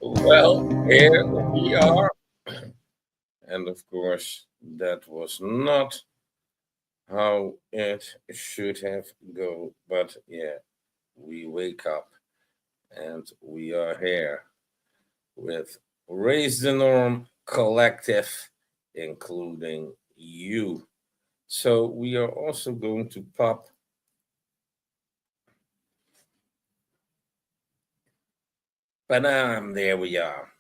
Well, here we are. And of course, that was not how it should have go. But yeah, we wake up and we are here with Raise the Norm Collective, including you. So we are also going to pop, but there we are.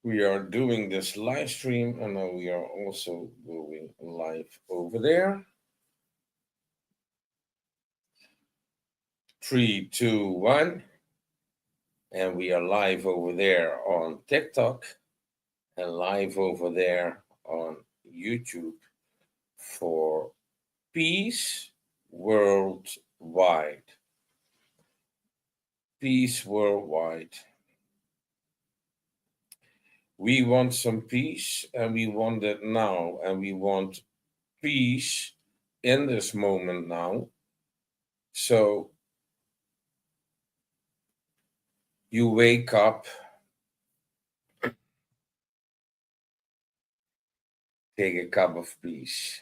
We are doing this live stream, and now we are also going live over there. Three, two, one. And we are live over there on TikTok and live over there on YouTube for Peace Worldwide. Peace Worldwide. We want some peace and we want it now, and we want peace in this moment now. So you wake up, take a cup of peace.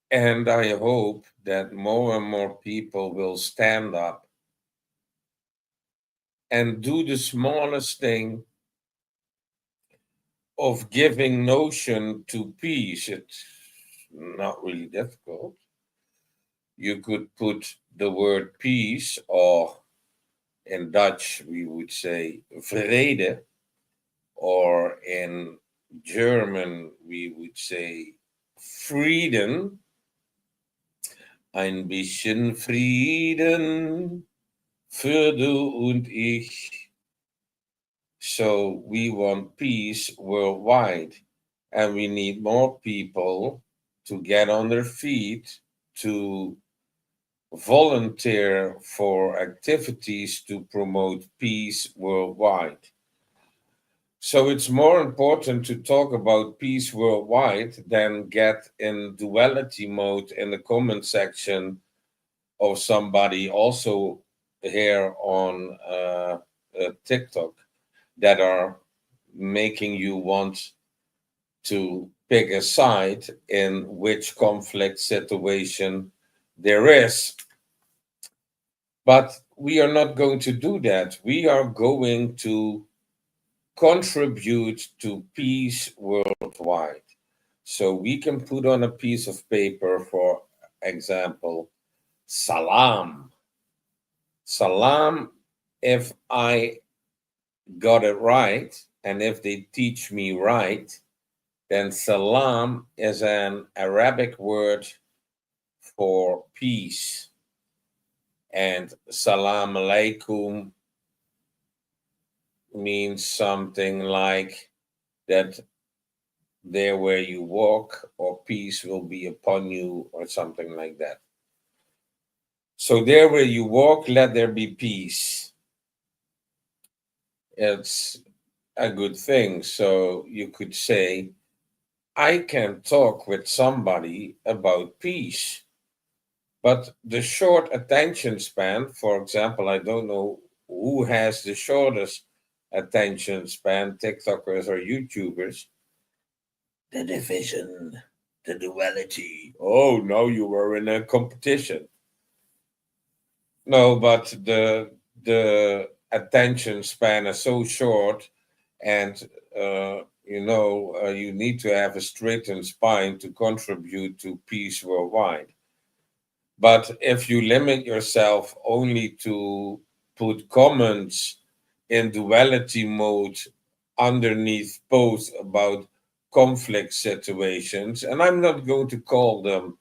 And I hope that more and more people will stand up and do the smallest thing of giving notion to peace. It's not really difficult. You could put the word peace, or in Dutch we would say vrede, or in German we would say Frieden, ein bisschen Frieden für du und ich. So we want peace worldwide, and we need more people to get on their feet to volunteer for activities to promote peace worldwide. So it's more important to talk about peace worldwide than get in duality mode in the comment section of somebody also here on TikTok that are making you want to pick a side in which conflict situation there is. But we are not going to do that. We are going to contribute to peace worldwide. So we can put on a piece of paper, for example, salam. Salam, if I got it right, and if they teach me right, then salam is an Arabic word for peace. And salam alaikum means something like that there where you walk, or peace will be upon you, or something like that. So there where you walk, let there be peace. It's a good thing. So you could say, I can talk with somebody about peace. But the short attention span, for example, I don't know who has the shortest attention span, TikTokers or YouTubers. The division, the duality. Oh, now you were in a competition. No, but the attention span is so short, and you need to have a straightened spine to contribute to peace worldwide. But if you limit yourself only to put comments in duality mode underneath posts about conflict situations, and I'm not going to call them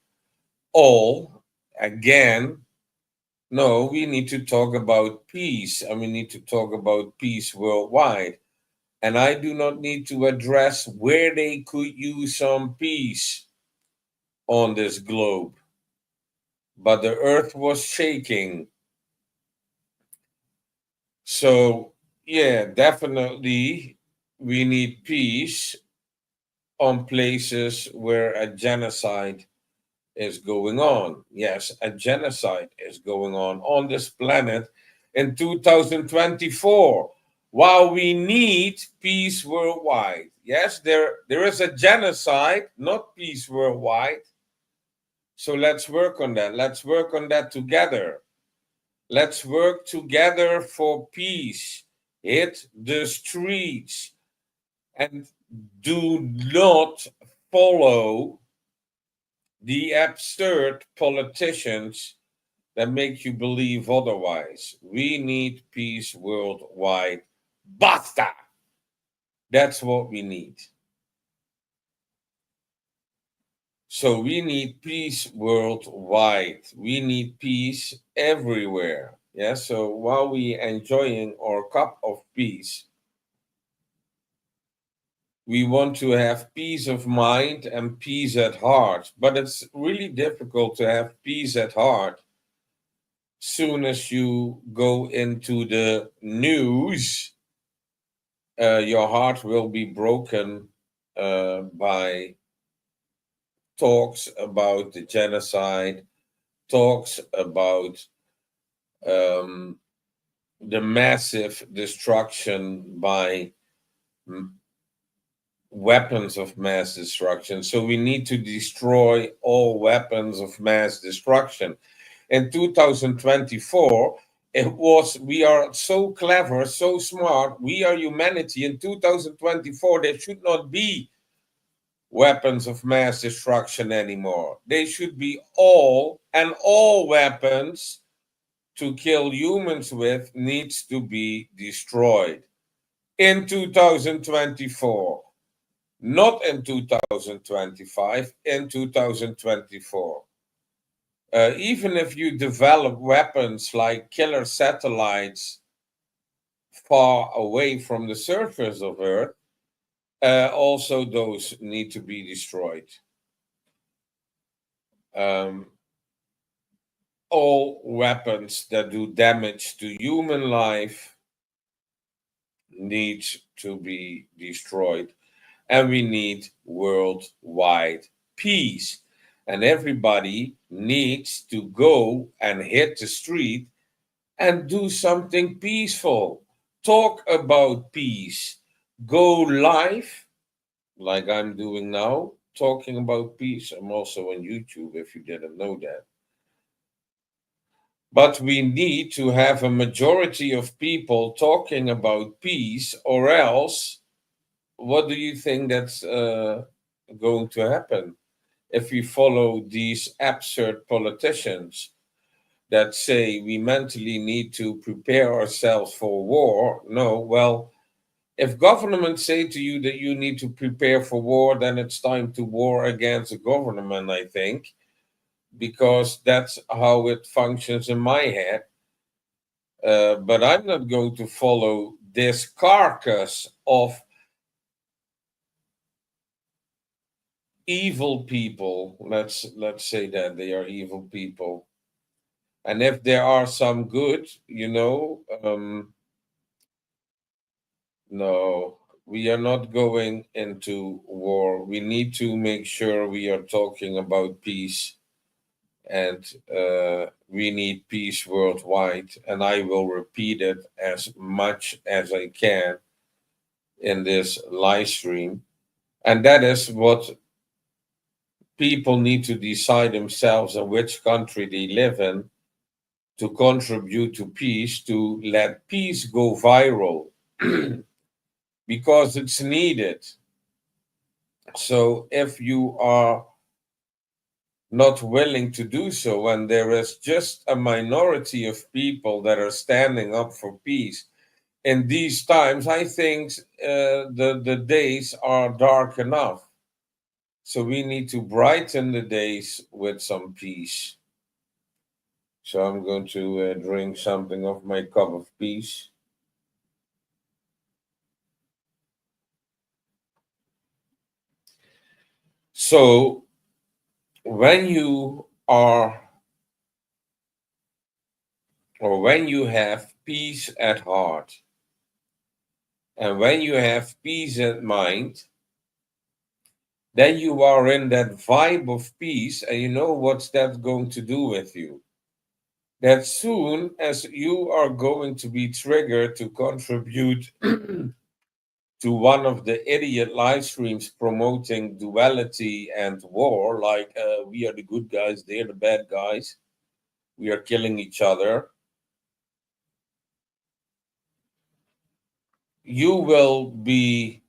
all again. No, we need to talk about peace, and we need to talk about peace worldwide. And I do not need to address where they could use some peace on this globe. But the earth was shaking So, yeah, definitely we need peace on places where a genocide is going on. Yes, a genocide is going on this planet in 2024. While we need peace worldwide, yes, there is a genocide, not peace worldwide. So let's work on that. Let's work on that together. Let's work together for peace. Hit the streets and do not follow the absurd politicians that make you believe otherwise. We need peace worldwide. Basta! That's what we need. So we need peace worldwide. We need peace everywhere. Yeah. So while we enjoying our cup of peace, we want to have peace of mind and peace at heart. But it's really difficult to have peace at heart soon as you go into the news. Your heart will be broken by talks about the genocide, talks about um, the massive destruction by weapons of mass destruction. So we need to destroy all weapons of mass destruction. In 2024, we are so clever, so smart. We are humanity. In 2024, there should not be weapons of mass destruction anymore. They should be all weapons to kill humans with needs to be destroyed in 2024, not in 2025, in 2024. Even if you develop weapons like killer satellites far away from the surface of Earth, also those need to be destroyed. Um, all weapons that do damage to human life need to be destroyed. And we need worldwide peace. And everybody needs to go and hit the street and do something peaceful. Talk about peace. Go live, like I'm doing now, talking about peace. I'm also on YouTube if you didn't know that. But we need to have a majority of people talking about peace, or else, what do you think that's going to happen if we follow these absurd politicians that say we mentally need to prepare ourselves for war? No, well, if governments say to you that you need to prepare for war, then it's time to war against the government, I think, because that's how it functions in my head. But I'm not going to follow this carcass of evil people. Let's say that they are evil people. And if there are some good, no, we are not going into war. We need to make sure we are talking about peace, and we need peace worldwide. And I will repeat it as much as I can in this live stream. And that is what people need to decide themselves in which country they live in to contribute to peace, to let peace go viral because it's needed. So if you are not willing to do so, and there is just a minority of people that are standing up for peace in these times, I think the days are dark enough. So we need to brighten the days with some peace. So I'm going to drink something of my cup of peace. So when you are, or when you have peace at heart. And when you have peace at mind, then you are in that vibe of peace, and you know what's that going to do with you. That soon as you are going to be triggered to contribute to one of the idiot live streams promoting duality and war, like we are the good guys, they're the bad guys, we are killing each other, you will be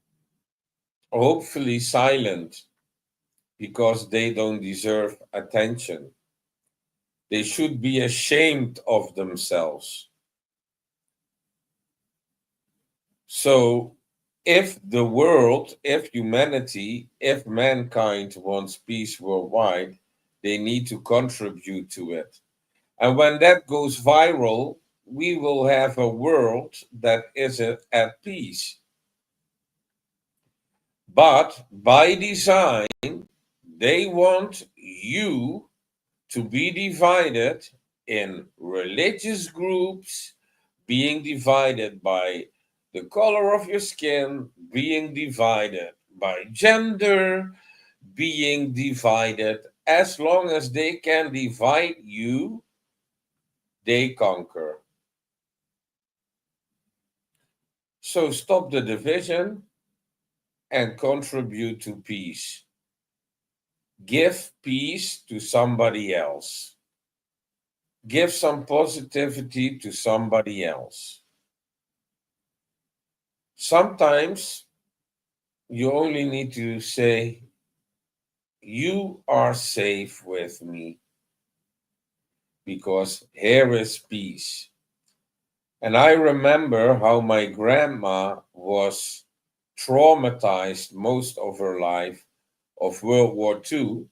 hopefully silent because they don't deserve attention. They should be ashamed of themselves. So, if the world, if humanity, if mankind wants peace worldwide, they need to contribute to it. And when that goes viral, we will have a world that is at peace. But by design, they want you to be divided in religious groups, being divided by the color of your skin, being divided by gender, being divided. As long as they can divide you, they conquer. So stop the division and contribute to peace. Give peace to somebody else. Give some positivity to somebody else. Sometimes you only need to say, you are safe with me because here is peace. And I remember how my grandma was traumatized most of her life of World War II,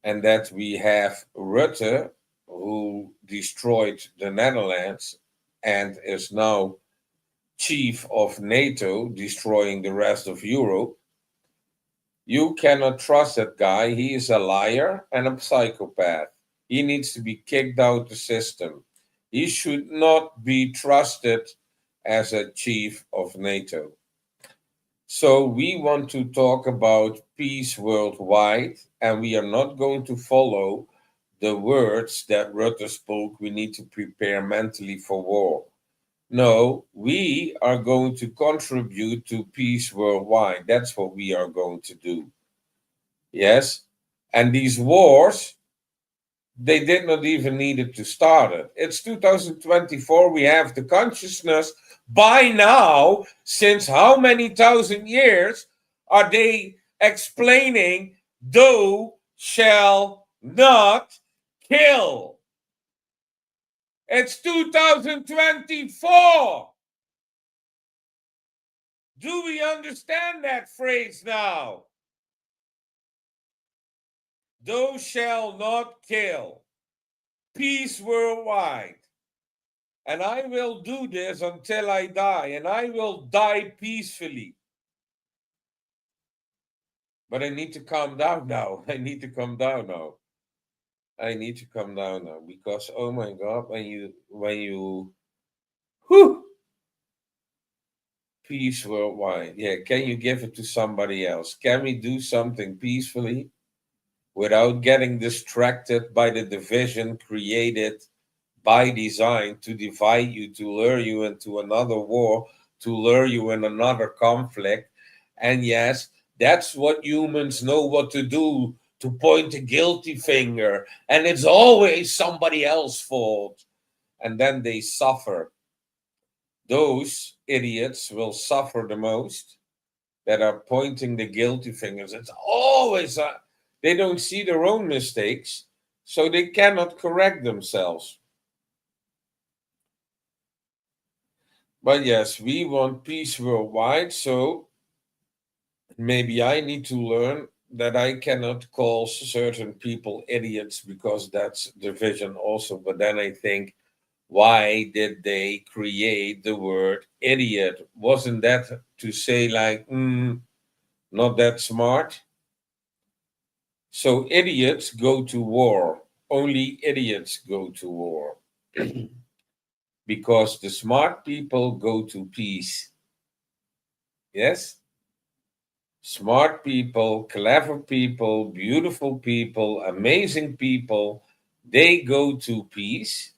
and that we have Rutte, who destroyed the Netherlands and is now chief of NATO, destroying the rest of Europe. You cannot trust that guy. He is a liar and a psychopath. He needs to be kicked out the system. He should not be trusted as a chief of NATO. So we want to talk about peace worldwide, and we are not going to follow the words that Rutte spoke. We need to prepare mentally for war. No, we are going to contribute to peace worldwide. That's what we are going to do. Yes. And these wars, they did not even need it to start it. It's 2024. We have the consciousness by now, since how many thousand years are they explaining thou shall not kill? It's 2024. Do we understand that phrase now? Thou shall not kill. Peace worldwide. And I will do this until I die, and I will die peacefully. But I need to calm down now. I need to calm down now. I need to calm down now because oh my god, when you whew, peace worldwide. Yeah, can you give it to somebody else? Can we do something peacefully without getting distracted by the division created by design to divide you, to lure you into another war, to lure you in another conflict? And yes, that's what humans know what to do, to point a guilty finger, and it's always somebody else's fault. And then they suffer. Those idiots will suffer the most that are pointing the guilty fingers. It's always, they don't see their own mistakes, so they cannot correct themselves. But yes, we want peace worldwide, so maybe I need to learn that I cannot call certain people idiots because that's division also. But then I think, why did they create the word idiot? Wasn't that to say, like, not that smart? So idiots go to war. Only idiots go to war. because the smart people go to peace. Yes? Smart people, clever people, beautiful people, amazing people, they go to peace.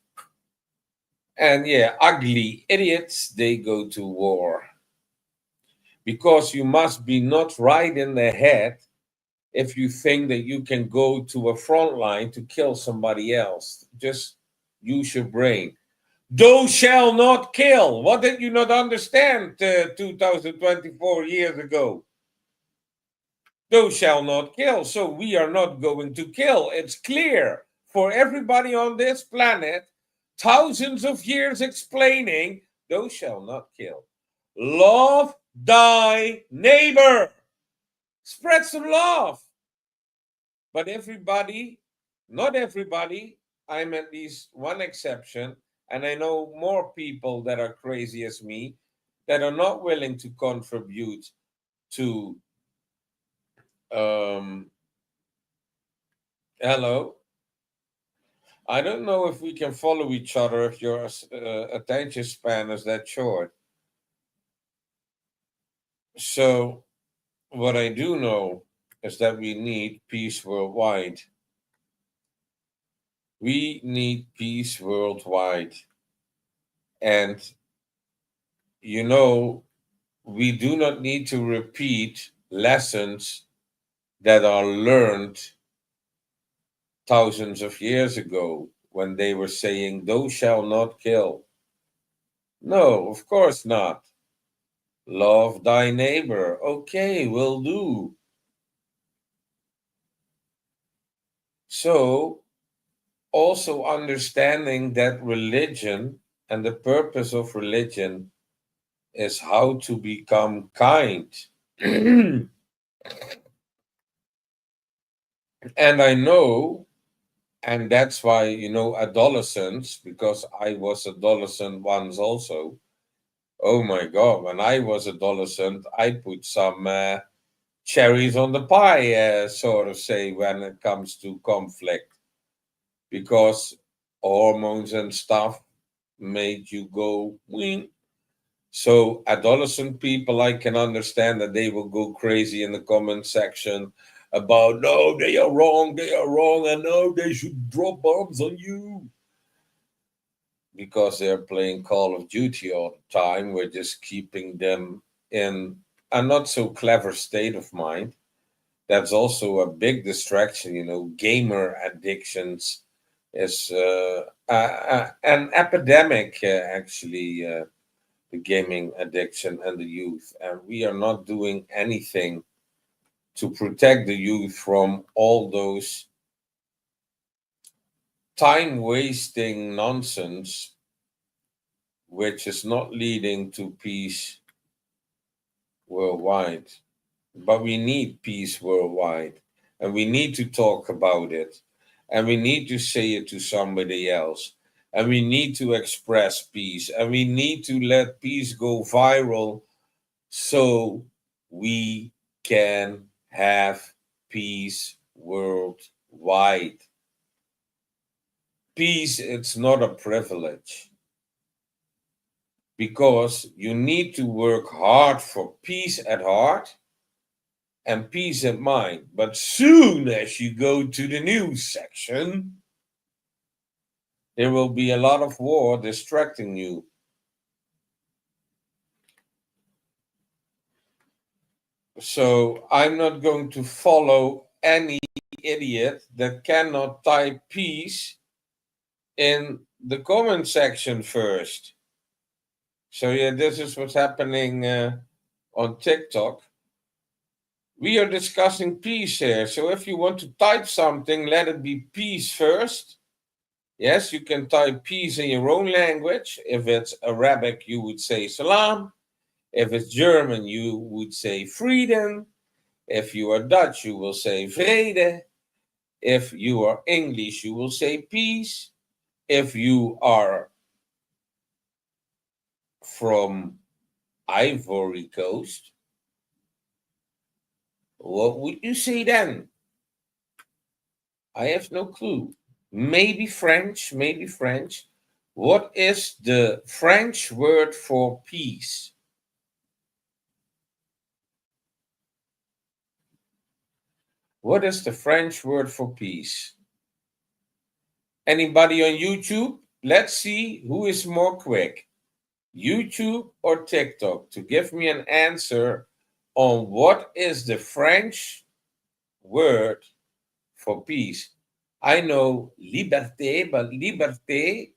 And yeah, ugly idiots, they go to war. Because you must be not right in the head if you think that you can go to a front line to kill somebody else. Just use your brain. Thou shall not kill. What did you not understand 2024 years ago? Thou shall not kill. So we are not going to kill. It's clear for everybody on this planet, thousands of years explaining, thou shall not kill. Love thy neighbor. Spread some love. But everybody, not everybody, I'm at least one exception, and I know more people that are crazy as me that are not willing to contribute to hello. I don't know if we can follow each other if your attention span is that short. So, what I do know is that we need peace worldwide. We need peace worldwide. And, you know, we do not need to repeat lessons that are learned thousands of years ago when they were saying, thou shalt not kill. No, of course not. Love thy neighbor. Okay, will do. So, also understanding that religion and the purpose of religion is how to become kind. And I know, and that's why, adolescents, because I was adolescent once also. Oh my God, when I was adolescent, I put some cherries on the pie, sort of say, when it comes to conflict, because hormones and stuff made you go wing. So adolescent people, I can understand that they will go crazy in the comment section about no, they are wrong, and no, they should drop bombs on you because they're playing Call of Duty all the time. We're just keeping them in a not so clever state of mind. That's also a big distraction. Gamer addictions is an epidemic, actually, the gaming addiction and the youth. And we are not doing anything to protect the youth from all those time wasting nonsense, which is not leading to peace worldwide. But we need peace worldwide, and we need to talk about it, and we need to say it to somebody else, and we need to express peace, and we need to let peace go viral so we can have peace worldwide. Peace, it's not a privilege because you need to work hard for peace at heart and peace of mind. But soon as you go to the news section, there will be a lot of war distracting you. So I'm not going to follow any idiot that cannot type peace in the comment section first. So yeah, this is what's happening on TikTok. We are discussing peace here. So if you want to type something, let it be peace first. Yes, you can type peace in your own language. If it's Arabic, you would say salam. If it's German, you would say freedom. If you are Dutch, you will say vrede. If you are English, you will say peace. If you are from Ivory Coast, what would you say then? I have no clue. Maybe French, maybe French. What is the French word for peace? What is the French word for peace? Anybody on YouTube? Let's see who is more quick, YouTube or TikTok, to give me an answer on what is the French word for peace. I know liberté, but liberté,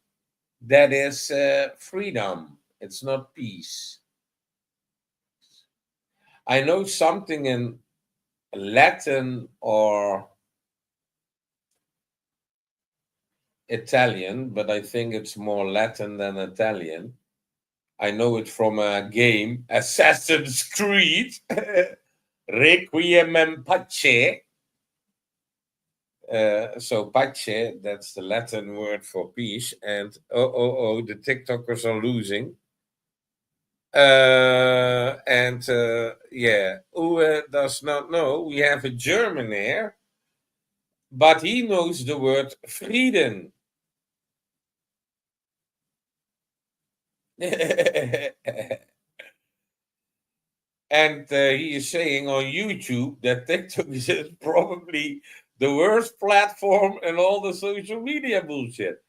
that is freedom. It's not peace. I know something in Latin or Italian, but I think it's more Latin than Italian. I know it from a game, Assassin's Creed, Requiem in Pace. So pace, that's the Latin word for peace. And the TikTokers are losing. Yeah, Uwe does not know. We have a German here, but he knows the word Frieden. And he is saying on YouTube that TikTok is probably the worst platform in all the social media bullshit.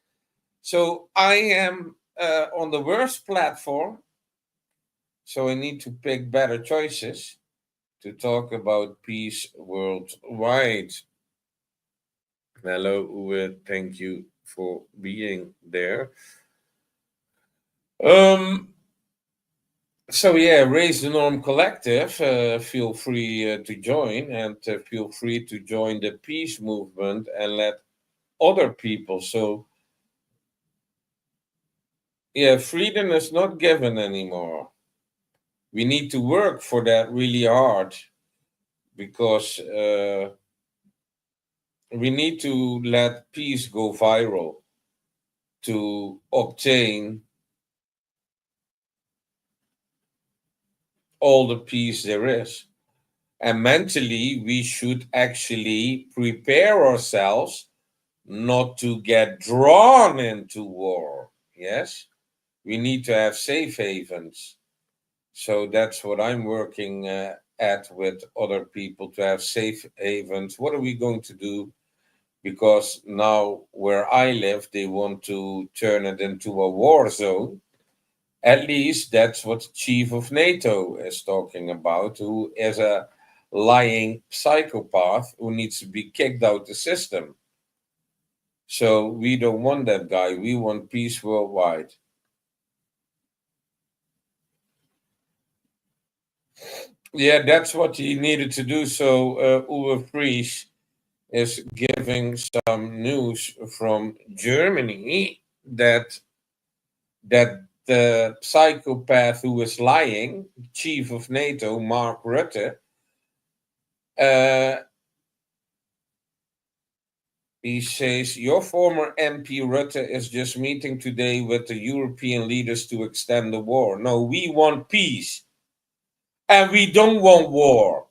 So I am on the worst platform, so I need to pick better choices to talk about peace worldwide. Hello, Uwe. Thank you for being there. Um, So yeah, Raise the Norm Collective. Feel free to join, and feel free to join the peace movement and let other people. So yeah, freedom is not given anymore. We need to work for that really hard because we need to let peace go viral to obtain all the peace there is. And mentally, we should actually prepare ourselves not to get drawn into war. Yes, we need to have safe havens. So that's what I'm working at with other people to have safe havens. What are we going to do? Because now where I live, they want to turn it into a war zone. At least that's what the chief of NATO is talking about, who is a lying psychopath who needs to be kicked out the system. So we don't want that guy. We want peace worldwide. Yeah, that's what he needed to do. So Uwe Fries is giving some news from Germany that the psychopath who is lying, chief of NATO, Mark Rutte, uh, he says, your former MP Rutte is just meeting today with the European leaders to extend the war. No, we want peace. And we don't want war.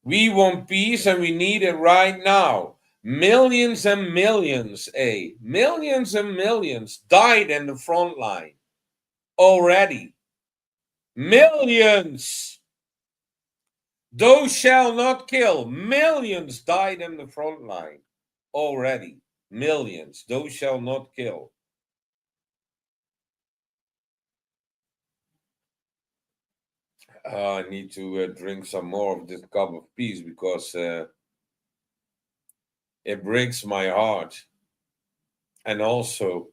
We want peace and we need it right now. Millions and millions, millions and millions died in the front line already. Millions. Those shall not kill. Millions died in the front line already. Millions. Those shall not kill. I need to drink some more of this cup of peace because it breaks my heart. And also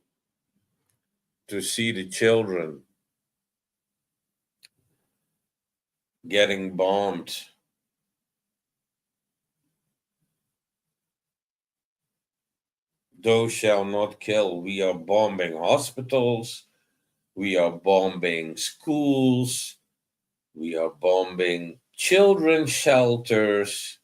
to see the children getting bombed. Those shall not kill. We are bombing hospitals. We are bombing schools. We are bombing children's shelters.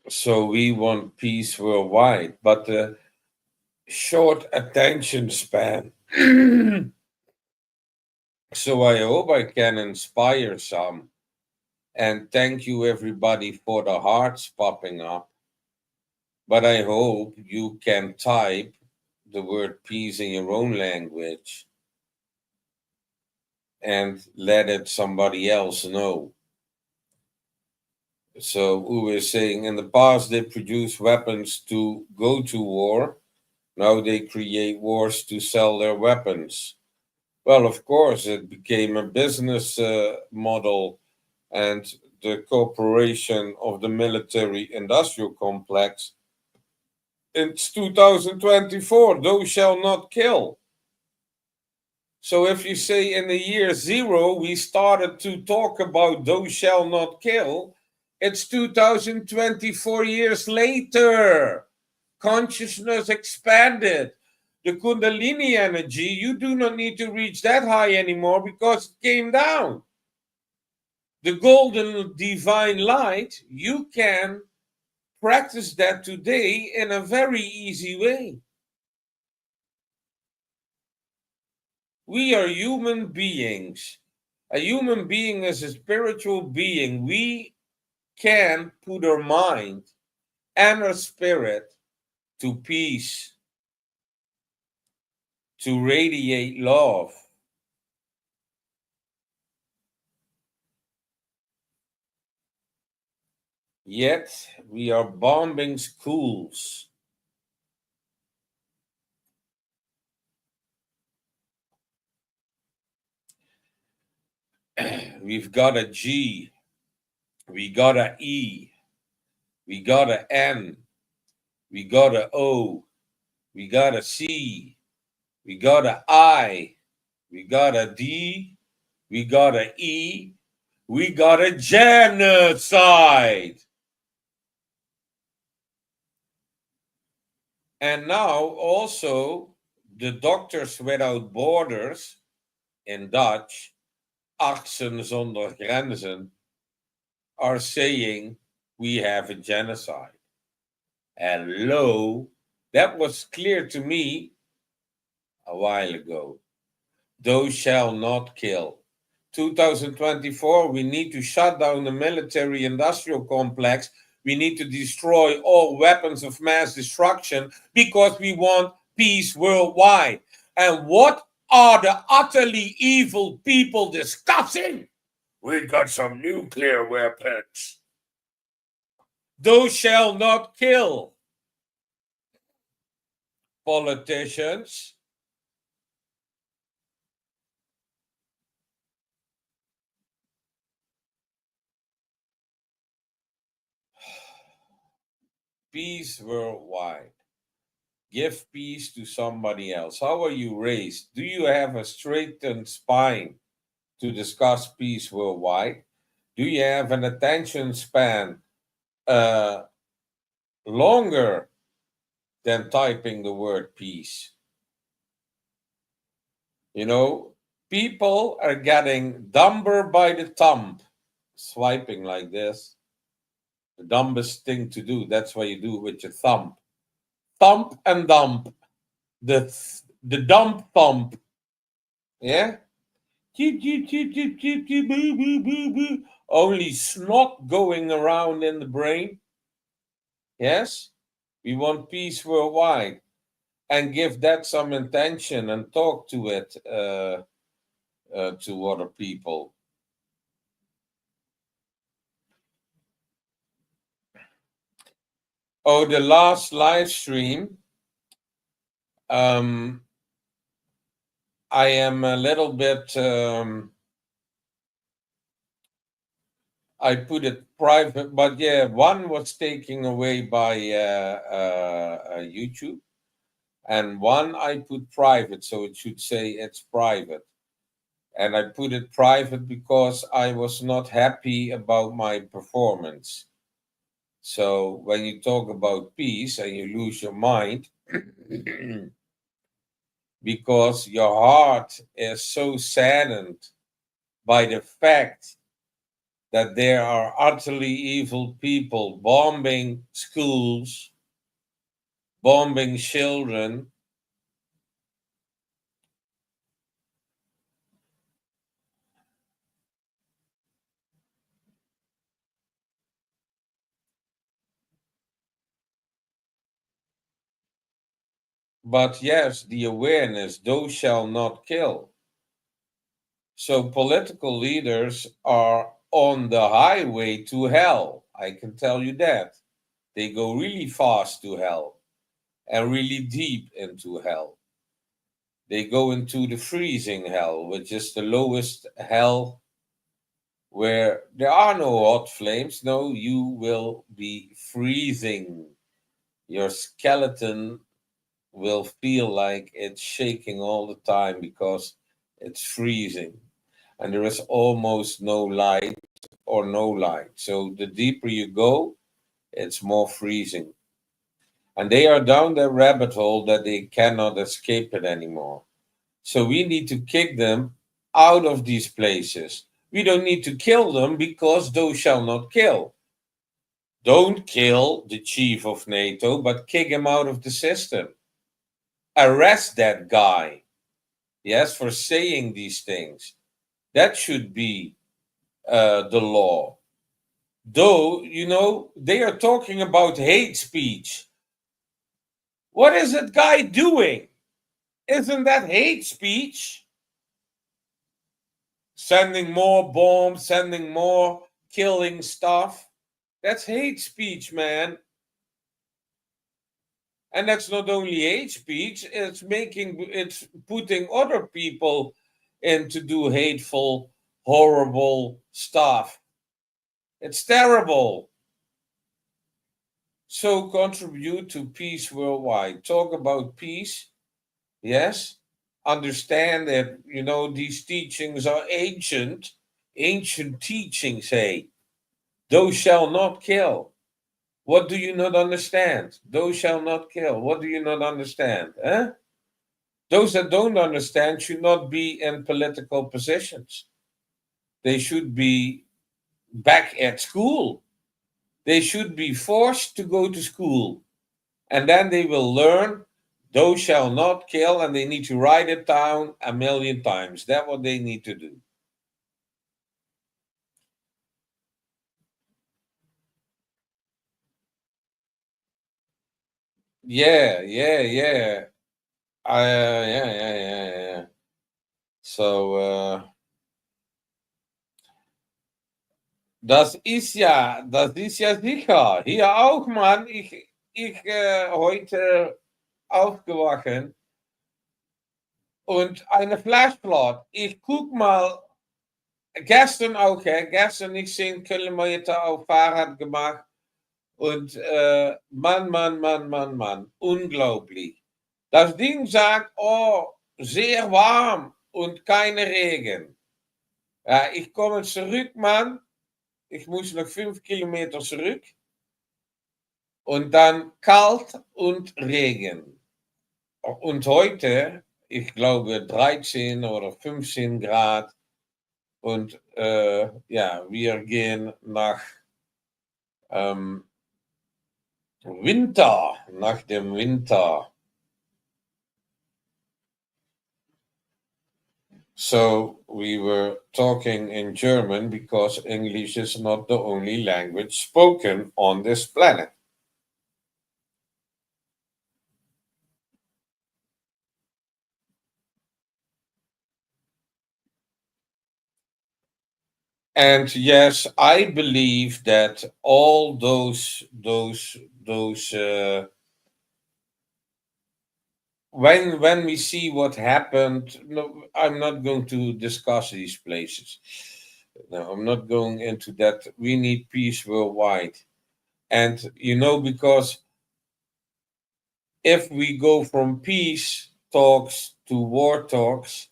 So we want peace worldwide, but the short attention span. So I hope I can inspire some. And thank you, everybody, for the hearts popping up. But I hope you can type the word peace in your own language and let it somebody else know. So we were saying in the past they produced weapons to go to war. Now they create wars to sell their weapons. Well, of course, it became a business model, and the corporation of the military industrial complex. It's 2024, thou shall not kill. So if you say in the year zero, we started to talk about thou shall not kill, it's 2024 years later. Consciousness expanded. The Kundalini energy, you do not need to reach that high anymore because it came down. The golden divine light, you can practice that today in a very easy way. We are human beings. A human being is a spiritual being. We can put our mind and our spirit to peace, to radiate love. Yet we are bombing schools. We've got a G, we got a E, we got a N, we got a O, we got a C, we got a I, we got a D, we got a E, we got a genocide. And now also the Doctors Without Borders in Dutch, Artsen zonder Grenzen, are saying we have a genocide. Hello, that was clear to me a while ago. Thou shall not kill. 2024, we need to shut down the military industrial complex. We need to destroy all weapons of mass destruction because we want peace worldwide. And what are the utterly evil people discussing? We got some nuclear weapons. Thou shall not kill. Politicians, peace worldwide. Give peace to somebody else. How are you raised? Do you have a straightened spine to discuss peace worldwide? Do you have an attention span uh, longer than typing the word peace? You know, people are getting dumber by the thumb, swiping like this. The dumbest thing to do. That's why you do it with your thumb. Thump and dump. The dump thump. Yeah? Only snot going around in the brain. Yes? We want peace worldwide. And give that some intention and talk to it to other people. Oh, the last live stream. I am a little bit. I put it private, but yeah, one was taken away by YouTube, and one I put private, so it should say it's private. And I put it private because I was not happy about my performance. So when you talk about peace and you lose your mind, because your heart is so saddened by the fact that there are utterly evil people bombing schools, bombing children. But yes, the awareness, thou shalt not kill. So political leaders are on the highway to hell. I can tell you that. They go really fast to hell and really deep into hell. They go into the freezing hell, which is the lowest hell where there are no hot flames. No, you will be freezing. Your skeleton will feel like it's shaking all the time because it's freezing. And there is almost no light or no light. So the deeper you go, it's more freezing. And they are down that rabbit hole that they cannot escape it anymore. So we need to kick them out of these places. We don't need to kill them because thou shalt not kill. Don't kill the chief of NATO, but kick him out of the system. Arrest that guy, yes, for saying these things. That should be the law. Though, they are talking about hate speech. What is that guy doing? Isn't that hate speech? Sending more bombs, sending more killing stuff. That's hate speech, man. And that's not only hate speech, it's putting other people in to do hateful, horrible stuff. It's terrible. So contribute to peace worldwide. Talk about peace, yes. Understand that, these teachings are ancient teachings, hey. Thou shalt not kill. What do you not understand? Thou shalt not kill. What do you not understand? Eh? Those that don't understand should not be in political positions. They should be back at school. They should be forced to go to school. And then they will learn, thou shalt not kill, and they need to write it down a million times. That's what they need to do. Yeah, yeah, yeah. Yeah. So, das ist ja sicher. Hier auch, Mann. Ich heute aufgewachen und eine Flashflood. Ich guck mal, gestern auch, gestern ich 10 Kilometer auf Fahrrad gemacht und Mann, unglaublich. Das Ding sagt, oh, sehr warm und keine Regen. Ja, ich komme zurück, Mann. Ich muss noch 5 Kilometer zurück. Und dann kalt und Regen. Und heute, ich glaube, 13 oder 15 Grad. Und ja, wir gehen nach Winter, nach dem Winter. So we were talking in German because English is not the only language spoken on this planet. And yes, I believe that all those when we see what happened, no, I'm not going to discuss these places. No, I'm not going into that. We need peace worldwide. And because if we go from peace talks to war talks,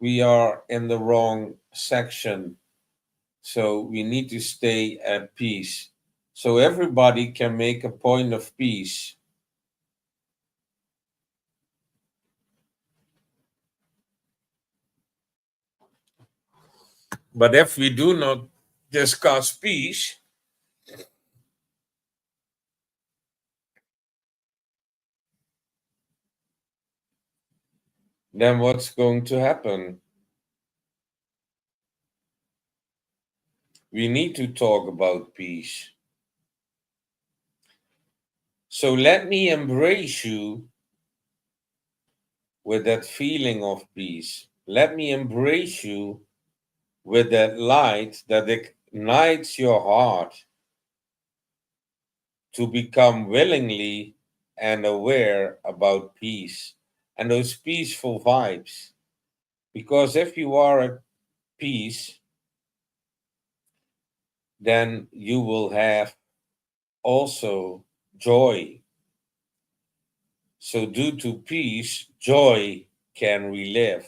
we are in the wrong section. So we need to stay at peace. So everybody can make a point of peace. But if we do not discuss peace, then what's going to happen? We need to talk about peace. So let me embrace you with that feeling of peace. Let me embrace you with that light that ignites your heart to become willingly and aware about peace and those peaceful vibes. Because if you are at peace, then you will have also joy. So, due to peace, joy can relive.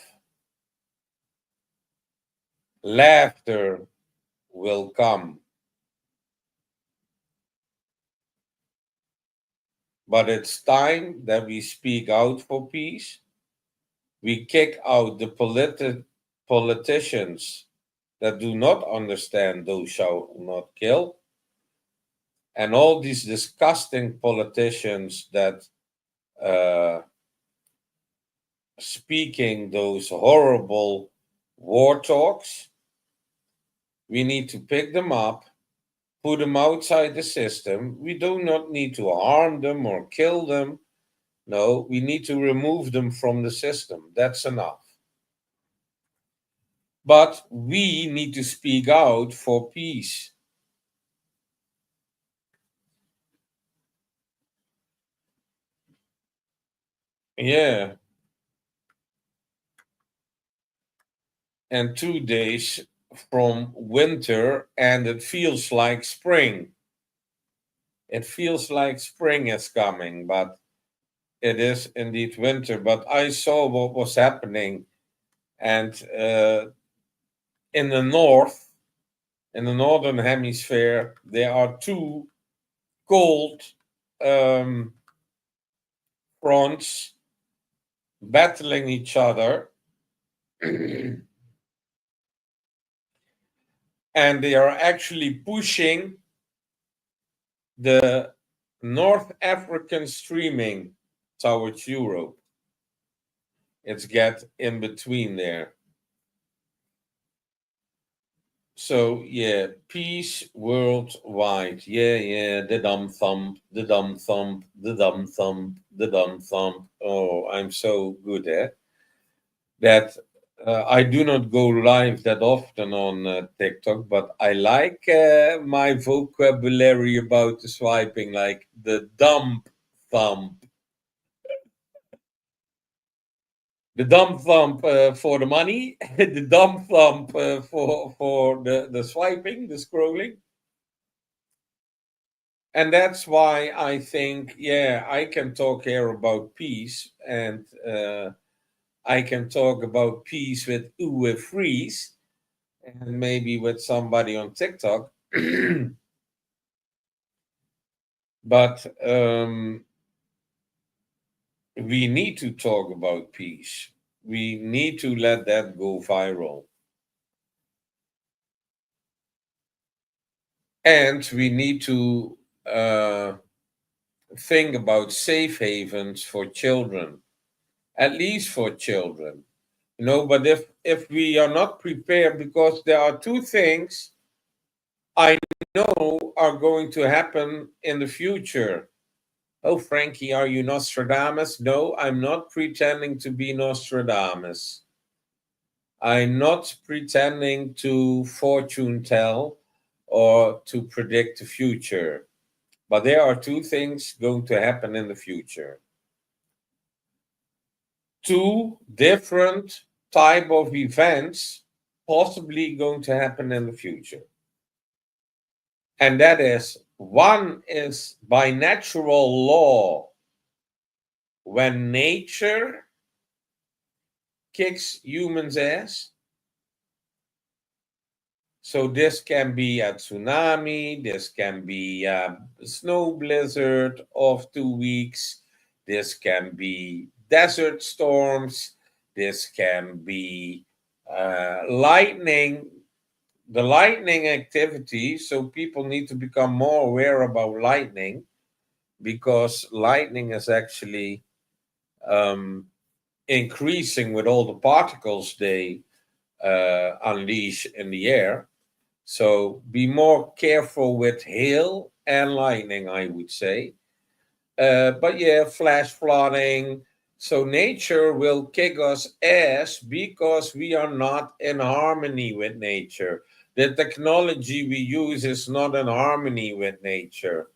Laughter will come. But it's time that we speak out for peace. We kick out the politicians that do not understand those shall not kill, and all these disgusting politicians that uh, speaking those horrible war talks. We need to pick them up, put them outside the system. We do not need to harm them or kill them. No, we need to remove them from the system. That's enough. But we need to speak out for peace. Yeah. And 2 days from winter, and it feels like spring. It feels like spring is coming, but it is indeed winter. But I saw what was happening, and in the north, in the northern hemisphere, there are two cold um, fronts battling each other, and they are actually pushing the North African streaming towards Europe. It's get in between there. So yeah, peace worldwide. Yeah, yeah, the dumb thump, the dumb thump, the dumb thump, the dumb thump. Oh, I'm so good at that. I do not go live that often on TikTok, but I like my vocabulary about the swiping, like the dumb thump. The dumb thump for the money, the dumb thump for the swiping, the scrolling. And that's why I think, yeah, I can talk here about peace, and I can talk about peace with Uwe Fries and maybe with somebody on TikTok. But we need to talk about peace. We need to let that go viral. And we need to think about safe havens for children, at least for children. But if we are not prepared, because there are two things I know are going to happen in the future. Oh, Frankie, are you Nostradamus? No, I'm not pretending to be Nostradamus. I'm not pretending to fortune tell or to predict the future. But there are two things going to happen in the future. Two different type of events possibly going to happen in the future. And that is, one is by natural law, when nature kicks humans' ass. So this can be a tsunami, this can be a snow blizzard of 2 weeks, this can be desert storms, this can be lightning the lightning activity, so people need to become more aware about lightning, because lightning is actually um, increasing with all the particles they unleash in the air. So be more careful with hail and lightning, I would say. But yeah, flash flooding. So nature will kick us ass because we are not in harmony with nature. The technology we use is not in harmony with nature.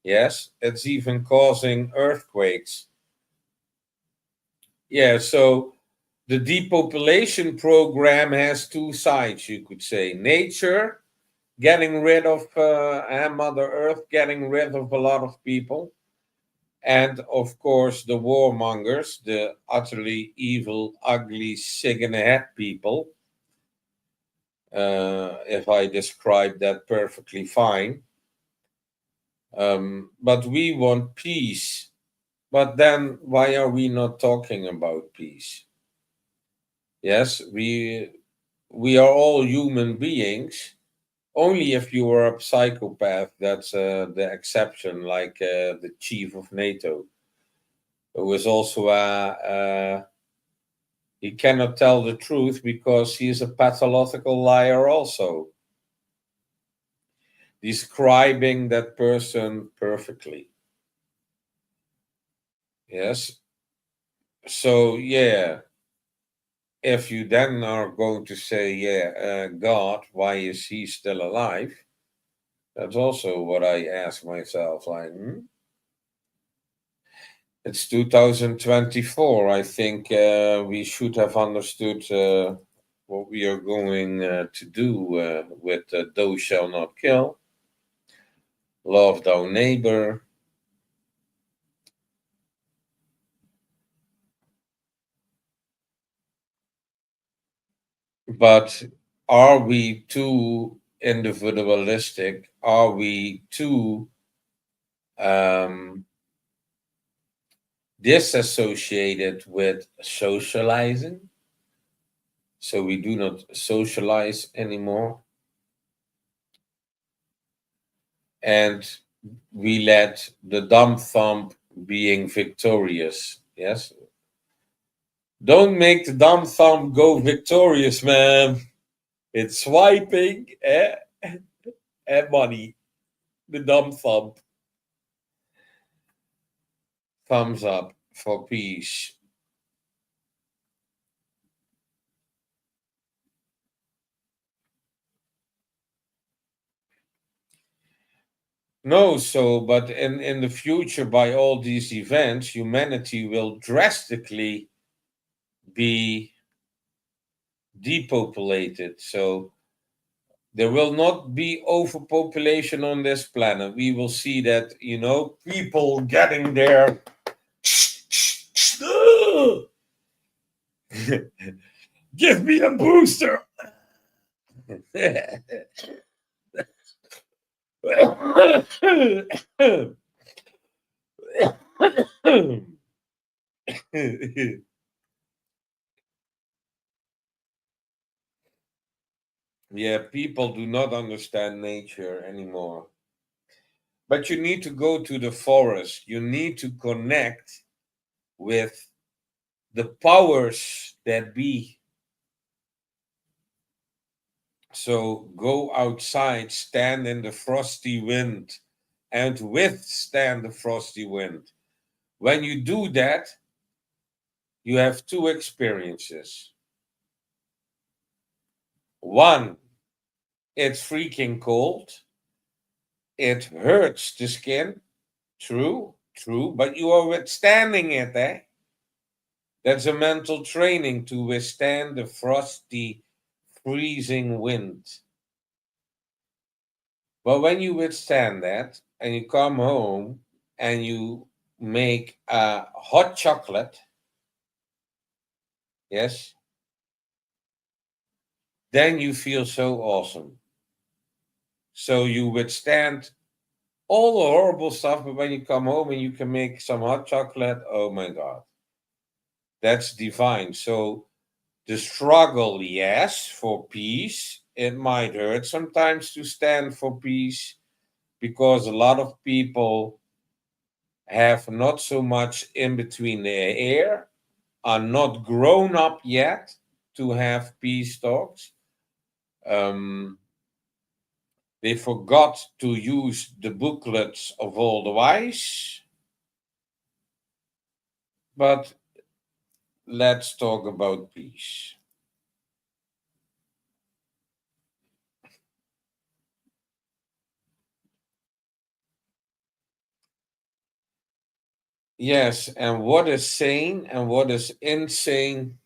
Yes, it's even causing earthquakes. Yeah, so the depopulation program has two sides, you could say. Nature getting rid of, and Mother Earth getting rid of a lot of people. And of course, the warmongers, the utterly evil, ugly, sick in the head people, if I describe that perfectly fine. But we want peace. But then why are we not talking about peace? Yes, we are all human beings. Only if you are a psychopath, that's the exception, like the chief of NATO, who is also he cannot tell the truth because he is a pathological liar, also describing that person perfectly. Yes. So, yeah, if you then are going to say, yeah, God, why is he still alive? That's also what I ask myself. Like, it's 2024. I think we should have understood what we are going to do with Thou Shall Not Kill, Love Thy Neighbor. But are we too individualistic? Are we too um, disassociated with socializing? So we do not socialize anymore. And we let the dumb thumb being victorious. Yes. Don't make the dumb thumb go victorious, man. It's swiping and money. The dumb thumb. Thumbs up for peace. No, so, but in the future, by all these events, humanity will drastically be depopulated. So there will not be overpopulation on this planet. We will see that, people getting there. Give me a booster. Yeah, people do not understand nature anymore. But you need to go to the forest. You need to connect with the powers that be. So go outside, stand in the frosty wind, and withstand the frosty wind. When you do that, you have two experiences. One, it's freaking cold. It hurts the skin. True, true, but you are withstanding it, eh? That's a mental training to withstand the frosty, freezing wind. But when you withstand that and you come home and you make a hot chocolate, yes, then you feel so awesome. So you withstand all the horrible stuff, but when you come home and you can make some hot chocolate, oh my God, that's divine. So the struggle, yes, for peace, it might hurt sometimes to stand for peace because a lot of people have not so much in between their ear, are not grown up yet to have peace talks. Um, they forgot to use the booklets of all the wise. But let's talk about peace. Yes, and what is sane and what is insane?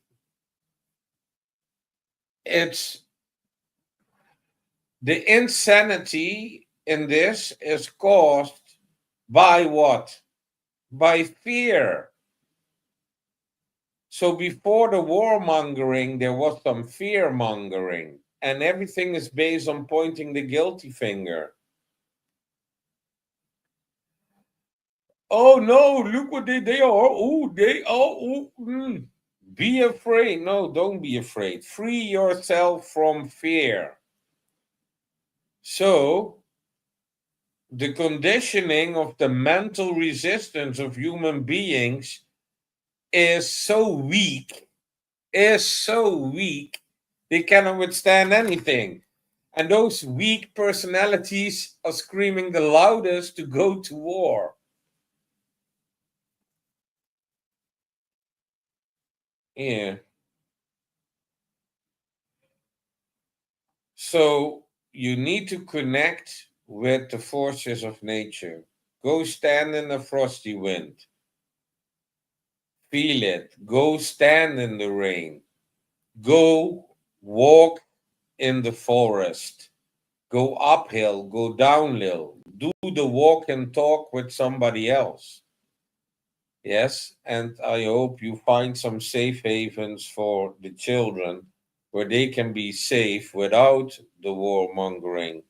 It's the insanity in this is caused by what? By fear. So before the warmongering, there was some fear mongering, and everything is based on pointing the guilty finger. Oh no, look what they are. Oh, they are. Oh, Be afraid. No, don't be afraid. Free yourself from fear. So, the conditioning of the mental resistance of human beings is so weak, they cannot withstand anything. And those weak personalities are screaming the loudest to go to war. Yeah. So you need to connect with the forces of nature. Go stand in the frosty wind. Feel it. Go stand in the rain. Go walk in the forest. Go uphill, go downhill. Do the walk and talk with somebody else. Yes, and I hope you find some safe havens for the children where they can be safe without the warmongering.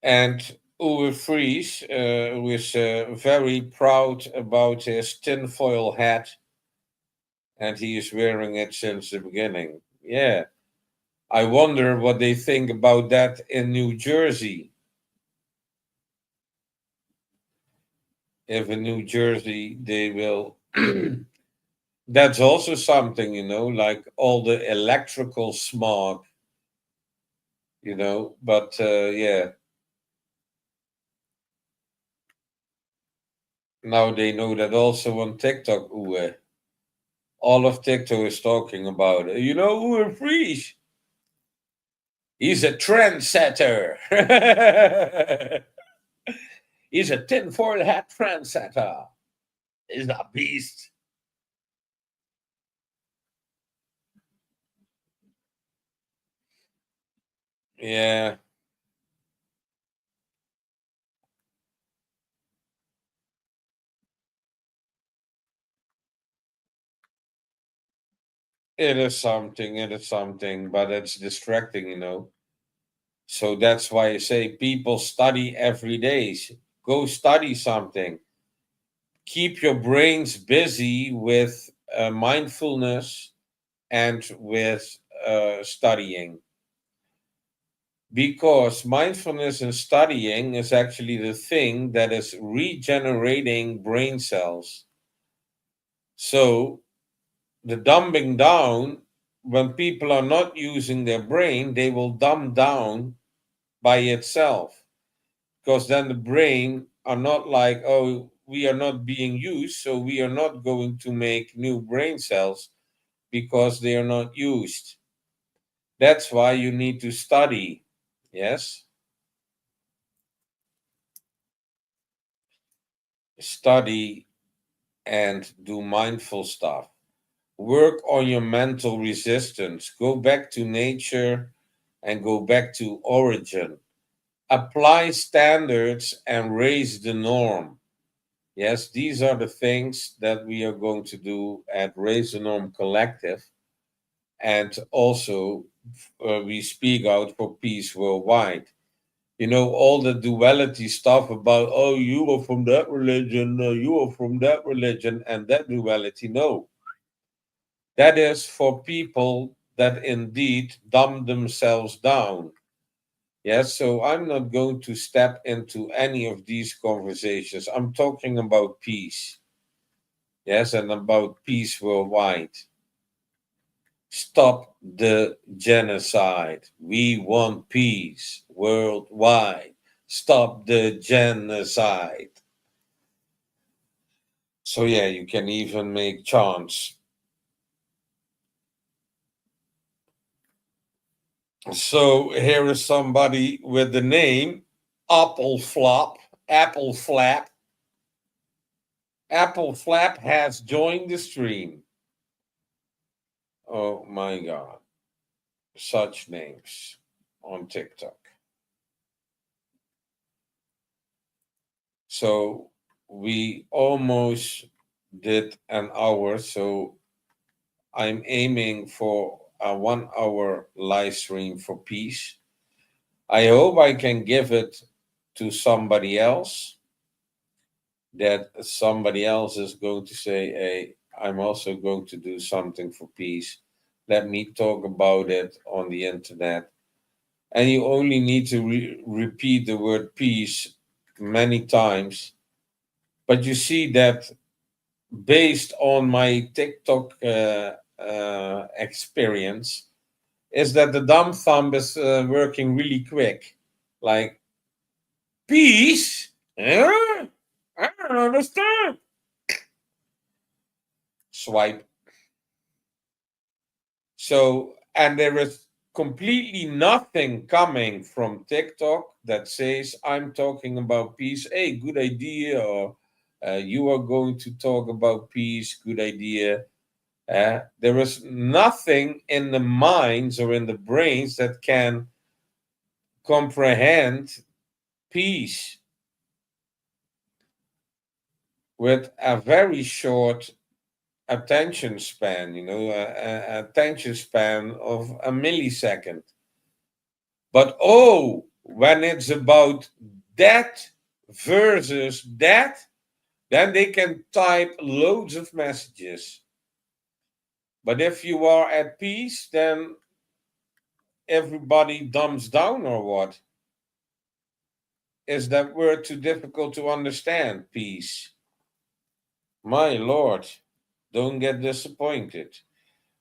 And Uwe Fries was very proud about his tinfoil hat, and he is wearing it since the beginning. Yeah, I wonder what they think about that in New Jersey. If in New Jersey they will. That's also something, like all the electrical smog, but yeah, now they know that also on TikTok, Uwe. All of TikTok is talking about it. Uwe Fries. He's a trendsetter. He's a tinfoil hat trendsetter. He's a beast. Yeah, it is something. It is something, but it's distracting. So that's why I say people study every day. Go study something. Keep your brains busy with mindfulness and with studying. Because mindfulness and studying is actually the thing that is regenerating brain cells. So the dumbing down, when people are not using their brain, they will dumb down by itself. Because then the brain are not like, oh, we are not being used, so we are not going to make new brain cells because they are not used. That's why you need to study. Yes, study and do mindful stuff. Work on your mental resistance. Go back to nature and go back to origin. Apply standards and raise the norm. Yes, these are the things that we are going to do at Raise the Norm Collective. And also, we speak out for peace worldwide. All the duality stuff about, oh, you are from that religion, you are from that religion, and that duality. No, That is for people that indeed dumb themselves down. Yes, so I'm not going to step into any of these conversations. I'm talking about peace. Yes, and about peace worldwide. Stop the genocide. We want peace worldwide. Stop the genocide. So, yeah, you can even make chants. So, here is somebody with the name Apple Flop, Apple Flap. Apple Flap has joined the stream. Oh my God. Such names on TikTok. So we almost did an hour. So I'm aiming for a 1 hour live stream for peace. I hope I can give it to somebody else, that somebody else is going to say, hey, I'm also going to do something for peace. Let me talk about it on the internet. And you only need to repeat the word peace many times. But you see that based on my TikTok experience, is that the dumb thumb is working really quick. Like, peace? Huh? I don't understand. Swipe. So, and there is completely nothing coming from TikTok that says, I'm talking about peace. Hey, good idea. Or you are going to talk about peace. Good idea. There is nothing in the minds or in the brains that can comprehend peace with a very short attention span, a attention span of a millisecond. But oh, when it's about that versus that, then they can type loads of messages. But if you are at peace, then everybody dumbs down or what? Is that word too difficult to understand? Peace. My Lord, don't get disappointed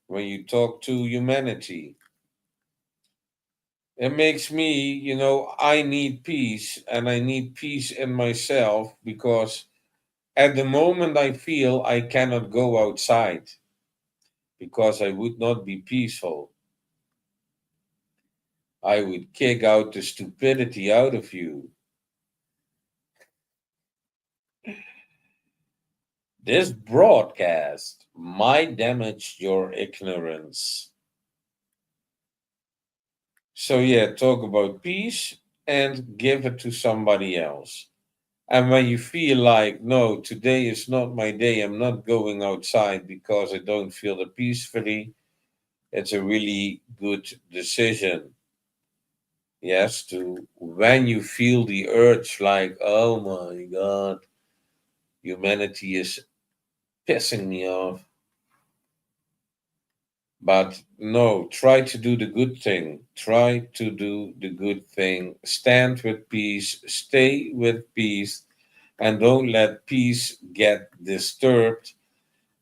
when you talk to humanity. It makes me, I need peace and I need peace in myself because at the moment I feel I cannot go outside because I would not be peaceful. I would kick out the stupidity out of you. This broadcast might damage your ignorance. So, yeah, talk about peace and give it to somebody else. And when you feel like, no, today is not my day, I'm not going outside because I don't feel it peacefully, it's a really good decision. Yes, to when you feel the urge, like, oh my God, humanity is pissing me off. But no, try to do the good thing. Try to do the good thing. Stand with peace, stay with peace, and don't let peace get disturbed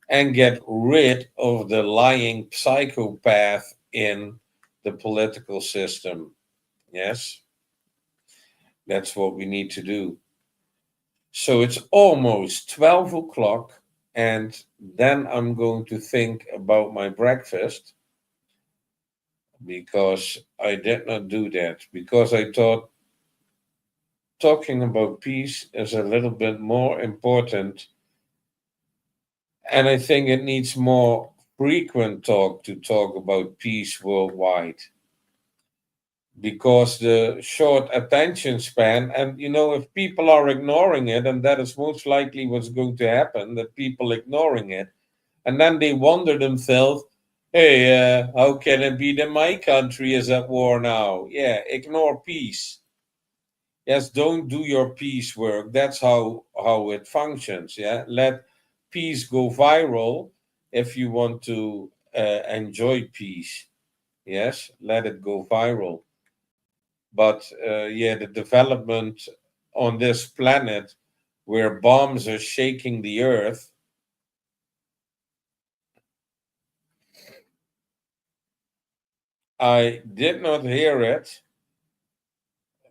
and get rid of the lying psychopath in the political system. Yes, that's what we need to do. So it's almost 12 o'clock, and then I'm going to think about my breakfast because I did not do that because I thought talking about peace is a little bit more important, and I think it needs more frequent talk to talk about peace worldwide because the short attention span, and if people are ignoring it, and that is most likely what's going to happen, that people ignoring it, and then they wonder themselves, hey, how can it be that my country is at war now? Yeah, ignore peace. Yes, don't do your peace work. That's how it functions. Yeah, let peace go viral if you want to enjoy peace. Yes, let it go viral. But yeah, the development on this planet where bombs are shaking the earth, I did not hear it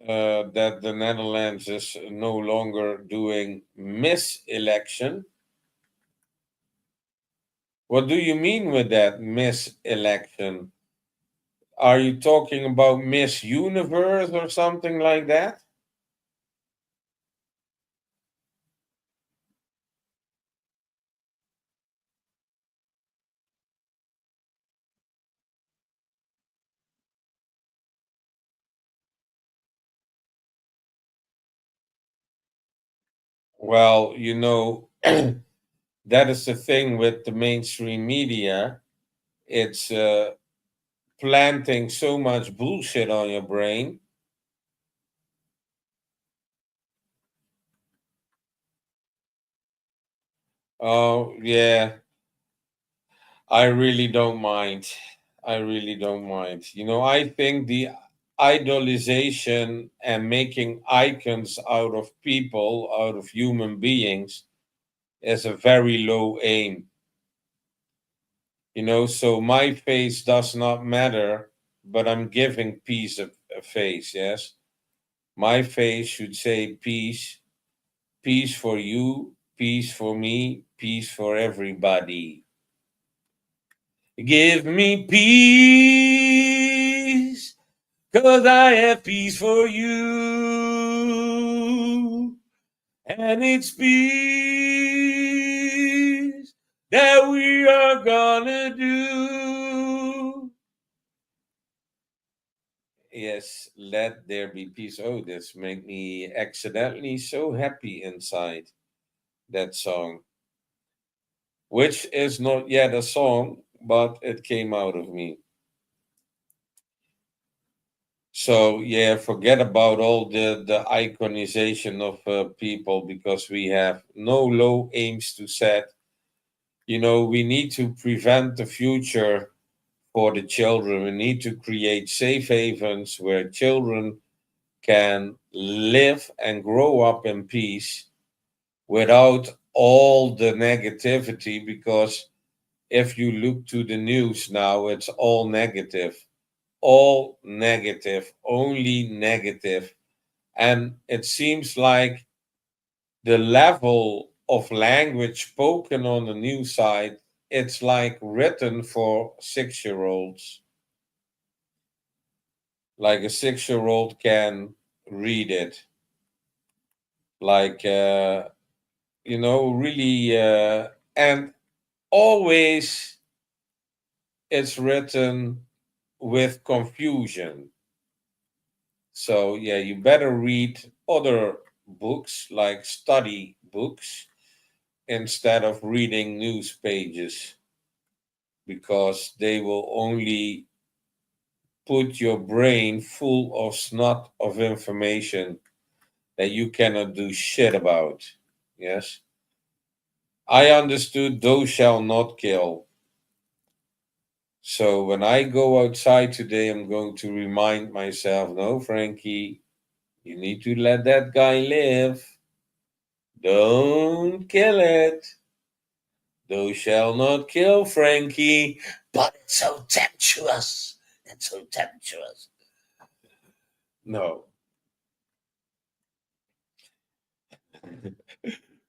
that the Netherlands is no longer doing Miss election. What do you mean with that, Miss election? Are you talking about Miss Universe or something like that? Well, that is the thing with the mainstream media. It's planting so much bullshit on your brain. Oh, yeah, I really don't mind. I really don't mind. I think the idolization and making icons out of people, out of human beings, is a very low aim. So my face does not matter, but I'm giving peace a face, yes? My face should say peace, peace for you, peace for me, peace for everybody. Give me peace, 'cause I have peace for you. And it's peace that we are gonna do. Yes, let there be peace. Oh, this make me accidentally so happy inside that song, which is not yet a song, but it came out of me. So yeah, forget about all the iconization of people because we have no low aims to set. We need to prevent the future for the children. We need to create safe havens where children can live and grow up in peace without all the negativity. Because if you look to the news now, it's all negative, only negative. And it seems like the level of language spoken on the news side, it's like written for 6-year-olds. Like a 6-year-old can read it. Like, really, and always it's written with confusion. So, yeah, you better read other books, like study books, instead of reading news pages, because they will only put your brain full of snot of information that you cannot do shit about. Yes. I understood thou shall not kill. So when I go outside today, I'm going to remind myself, no, Frankie, you need to let that guy live. Don't kill it. Thou shall not kill Frankie. But it's so temptuous. It's so temptuous. No.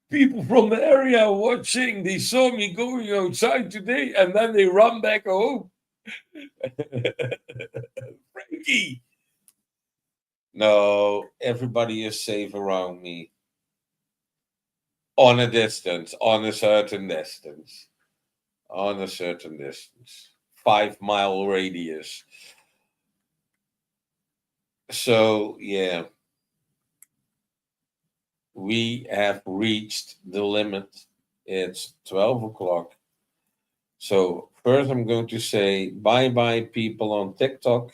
People from the area watching, they saw me going outside today and then they run back home. Frankie. No, everybody is safe around me. On a distance, on a certain distance, on a certain distance, 5 mile radius. So, yeah, we have reached the limit. It's 12 o'clock. So, first, I'm going to say bye bye, people on TikTok.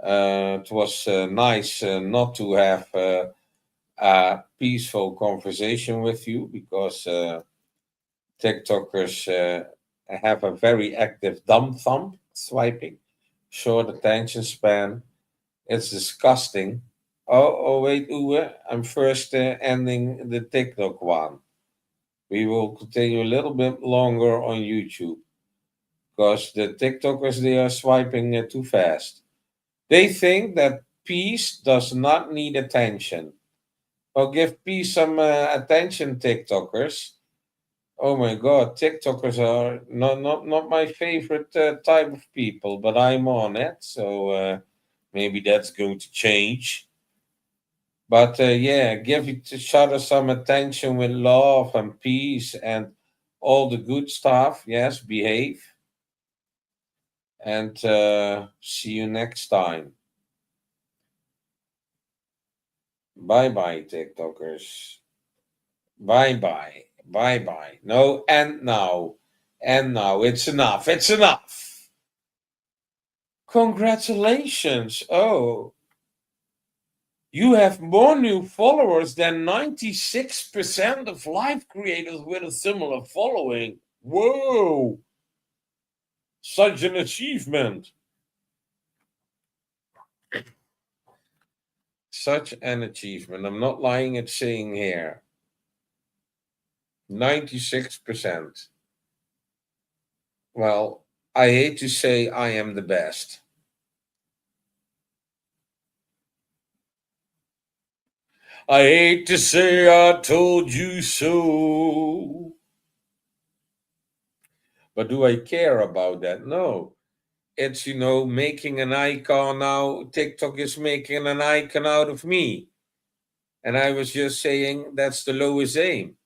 It was nice not to have a peaceful conversation with you because TikTokers have a very active thumb swiping, short attention span. It's disgusting. Oh, wait, Uwe, I'm first ending the TikTok one. We will continue a little bit longer on YouTube because the TikTokers, they are swiping too fast. They think that peace does not need attention. Well, give peace some attention, TikTokers. Oh my God, TikTokers are not my favorite type of people, but I'm on it, so maybe that's going to change. But yeah, give each other some attention with love and peace and all the good stuff. Yes, behave, and see you next time. Bye bye, TikTokers. Bye bye. Bye bye. No, and now. And now. It's enough. It's enough. Congratulations. Oh, you have more new followers than 96% of live creators with a similar following. Whoa. Such an achievement. Such an achievement. I'm not lying at saying here. 96%. Well, I hate to say I am the best. I hate to say I told you so. But do I care about that? No. It's, making an icon now. TikTok is making an icon out of me. And I was just saying that's the lowest aim.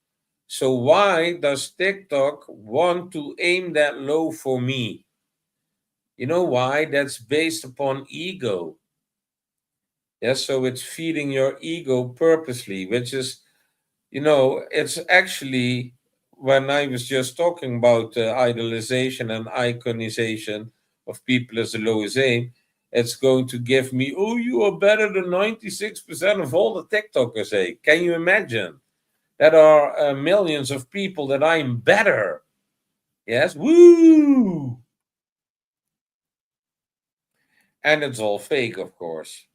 So why does TikTok want to aim that low for me? You know why? That's based upon ego. Yes, so it's feeding your ego purposely, which is, it's actually when I was just talking about idolization and iconization of people as the lowest aim, it's going to give me, oh, you are better than 96% of all the TikTokers say. Can you imagine? That are millions of people that I'm better. Yes, woo! And it's all fake, of course.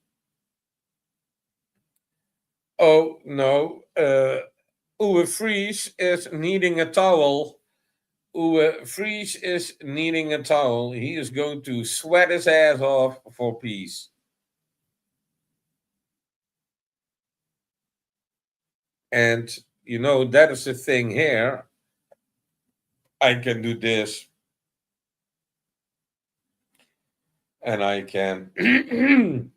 Oh, no. Uwe Fries is needing a towel. Uwe Fries is needing a towel. He is going to sweat his ass off for peace. And, that is the thing here. I can do this. And I can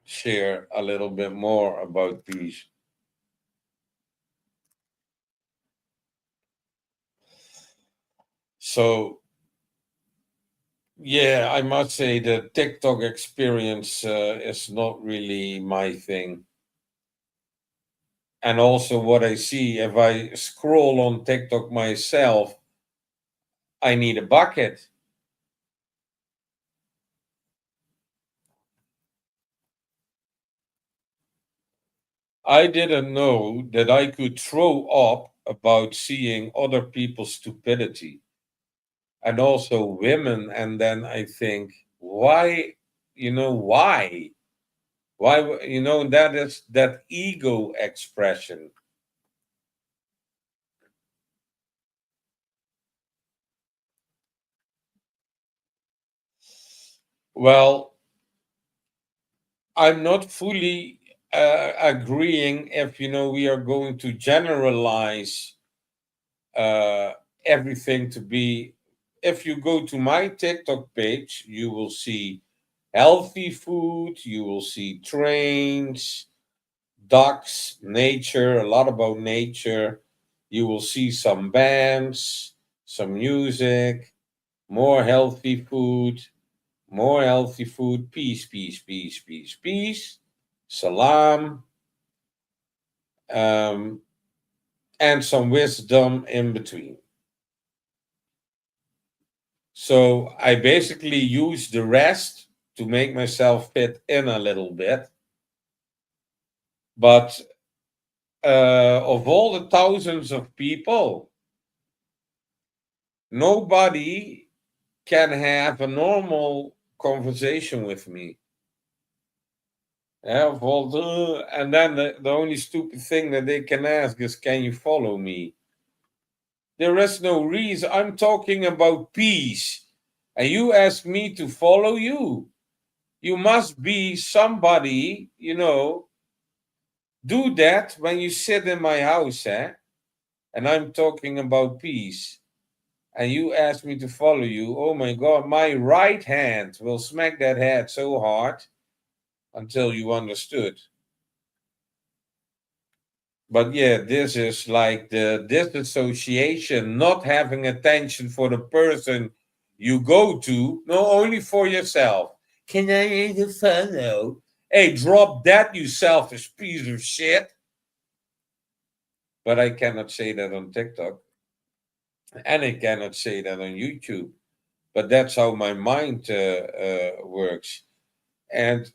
share a little bit more about peace. So, yeah, I must say the TikTok experience is not really my thing. And also, what I see if I scroll on TikTok myself, I need a bucket. I didn't know that I could throw up about seeing other people's stupidity and also women. And then I think, why, why? Why, that is that ego expression. Well, I'm not fully agreeing if we are going to generalize uh, everything to be. If you go to my TikTok page, you will see healthy food, you will see trains, ducks, nature, a lot about nature. You will see some bands, some music, more healthy food, more healthy food, peace, peace, peace, peace, peace, salam, um, and some wisdom in between. So I basically use the rest to make myself fit in a little bit. But of all the thousands of people, Nobody can have a normal conversation with me. Yeah, and then the only stupid thing that they can ask is, can you follow me? There is no reason. I'm talking about peace. And you ask me to follow you. You must be somebody, do that when you sit in my house, eh? And I'm talking about peace. And you ask me to follow you. Oh my God, my right hand will smack that head so hard until you understood. But yeah, this is like the disassociation, not having attention for the person you go to, no, only for yourself. Can I make a follow? Hey, drop that, you selfish piece of shit. But I cannot say that on TikTok, and I cannot say that on YouTube. But that's how my mind works. And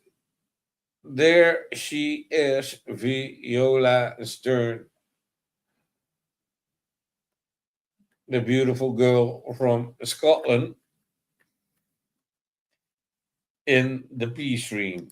there she is, Viola Stern, the beautiful girl from Scotland in the peace stream.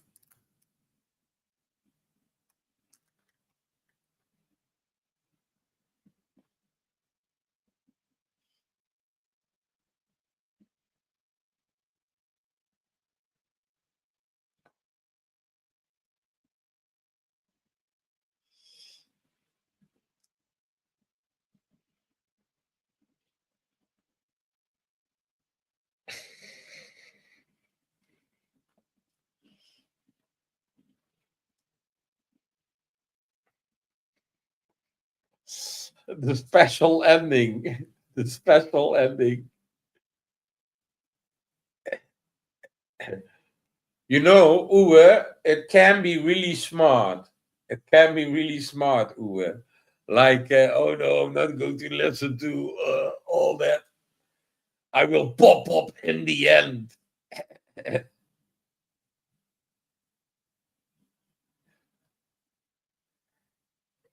The special ending. The special ending. Uwe, it can be really smart. It can be really smart, Uwe. Like, oh no, I'm not going to listen to all that. I will pop up in the end.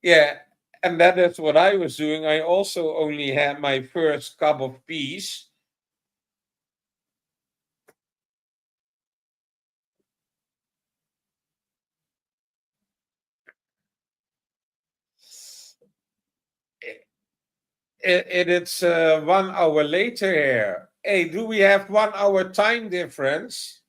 Yeah, and that is what I was doing. I also only had my first cup of peace. It's 1 hour later here. Hey, do we have 1 hour time difference?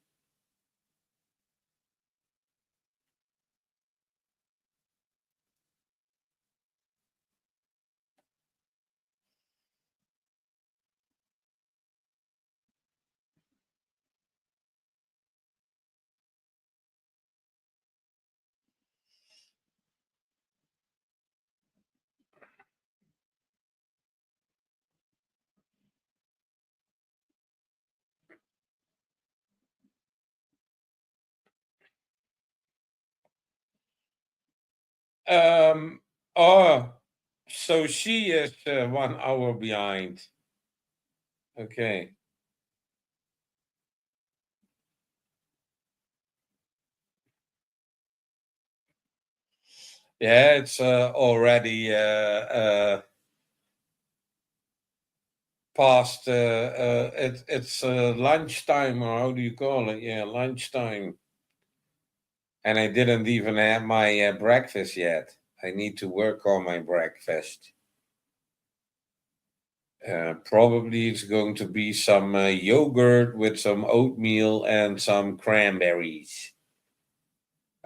Um, oh, so she is 1 hour behind. Okay. Yeah, it's already past. It's lunchtime, or how do you call it? Yeah, lunchtime. And I didn't even have my breakfast yet. I need to work on my breakfast. Probably it's going to be some yogurt with some oatmeal and some cranberries.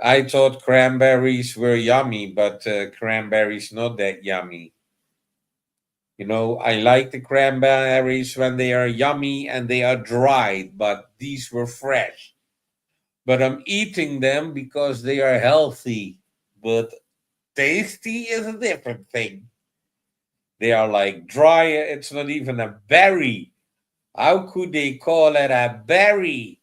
I thought cranberries were yummy, but cranberries not that yummy. I like the cranberries when they are yummy and they are dried, but these were fresh. But I'm eating them because they are healthy. But tasty is a different thing. They are like dry, it's not even a berry. How could they call it a berry?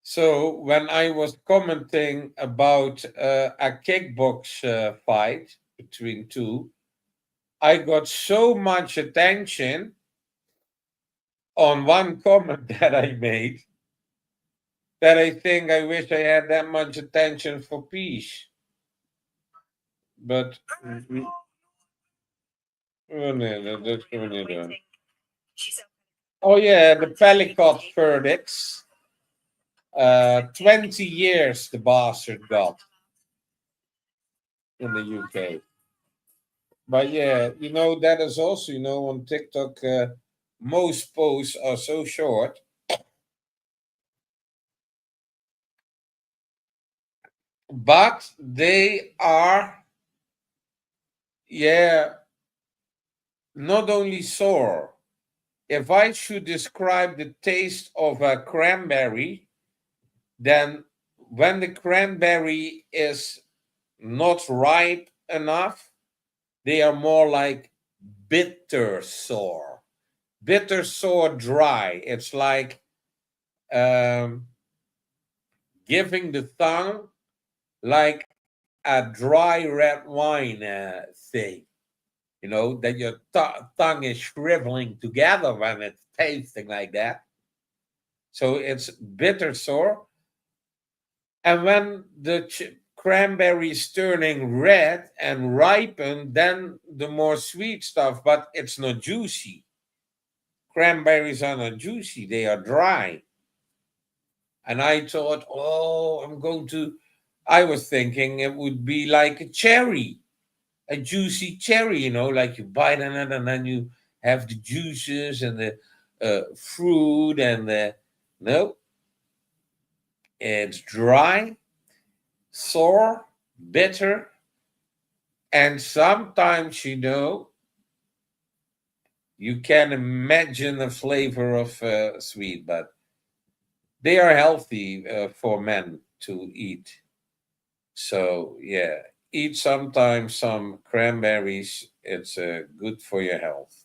So when I was commenting about a kickbox fight between two, I got so much attention on one comment that I made that I think I wish I had that much attention for peace. But oh, no, that's what you do. Oh yeah, the Pelicot verdicts. 20 years the bastard got in the UK. But yeah, that is also, on TikTok, most posts are so short, but they are, yeah, not only sour. If I should describe the taste of a cranberry, then when the cranberry is not ripe enough, they are more like bitter sour. Bitter sour dry. It's like um, giving the tongue like a dry red wine thing. That your tongue is shriveling together when it's tasting like that. So it's bitter sour. And when the cranberry is turning red and ripened, then the more sweet stuff, but it's not juicy. Cranberries are not juicy, they are dry. And I thought, oh, I was thinking it would be like a cherry, a juicy cherry, like you bite on it and then you have the juices and the fruit and the. No, it's dry, sour, bitter, and sometimes, you can imagine a flavor of sweet, but they are healthy for men to eat. So, yeah, eat sometimes some cranberries. It's good for your health.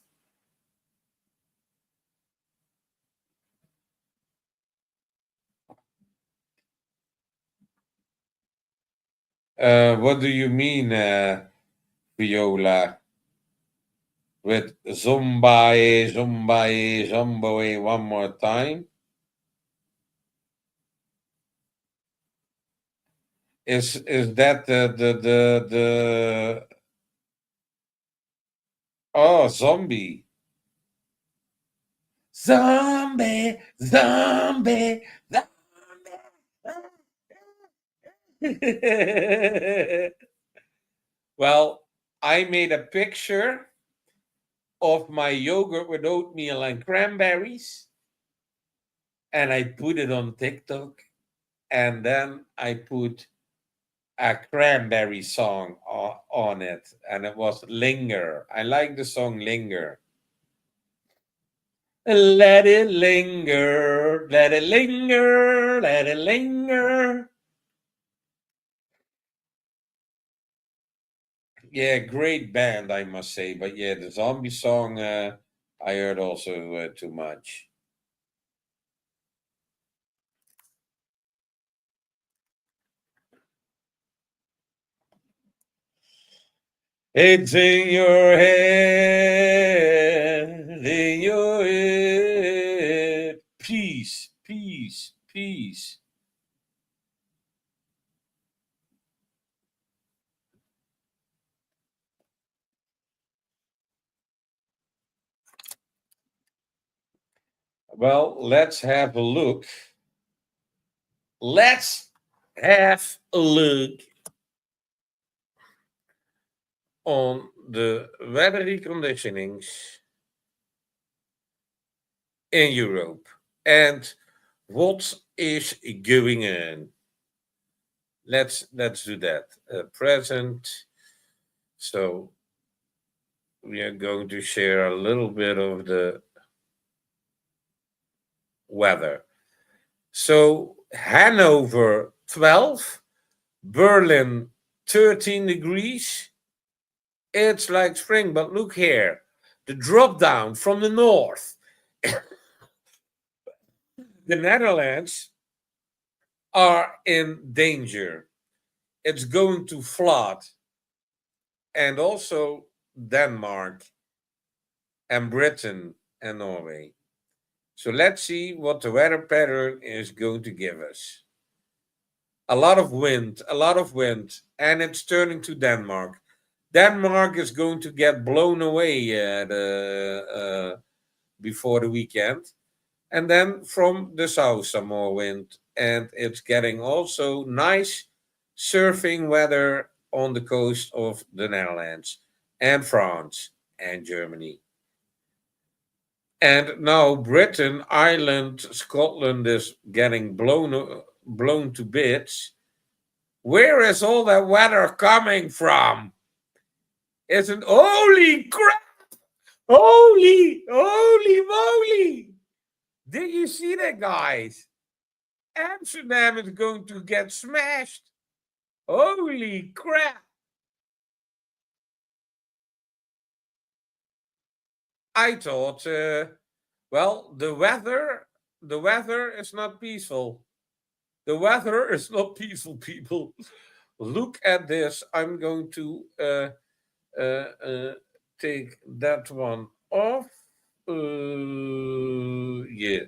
What do you mean, Viola, with zombae, zombae, zomboe one more time? Is that the oh, zombie? Zombie, zombie, zombie. Well, I made a picture of my yogurt with oatmeal and cranberries, and I put it on TikTok, and then I put a cranberry song on it, and it was Linger. I like the song Linger. Let it linger, let it linger, let it linger. Yeah, great band, I must say. But yeah, the zombie song I heard also too much. It's in your head, in your head. Peace, peace, peace. Well, let's have a look. Let's have a look on the weather conditionings in Europe and what is going on. Let's do that. Present. So we are going to share a little bit of the weather. So Hanover 12, Berlin 13 degrees. It's like spring, but look here. The drop down from the north. The Netherlands are in danger. It's going to flood. And also Denmark and Britain and Norway. So let's see what the weather pattern is going to give us. A lot of wind, and it's turning to Denmark. Denmark is going to get blown away before the weekend. And then from the south, some more wind. And it's getting also nice surfing weather on the coast of the Netherlands and France and Germany. And now Britain, Ireland, Scotland is getting blown to bits. Where is all that weather coming from? Isn't holy crap! Holy moly! Did you see that, guys? Amsterdam is going to get smashed. Holy crap! I thought, well, the weather is not peaceful. The weather is not peaceful, people. Look at this. I'm going to take that one off. Yeah.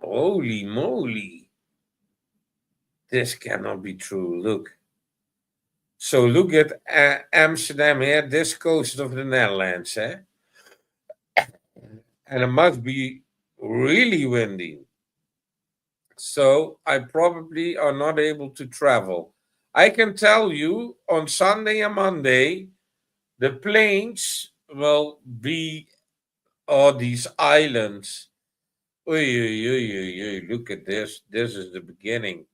Holy moly. This cannot be true. Look. So look at Amsterdam here, this coast of the Netherlands, eh? And it must be really windy. So I probably are not able to travel. I can tell you on Sunday and Monday, the planes will be on these islands. Oy, oy, oy, oy, oy, look at this. This is the beginning.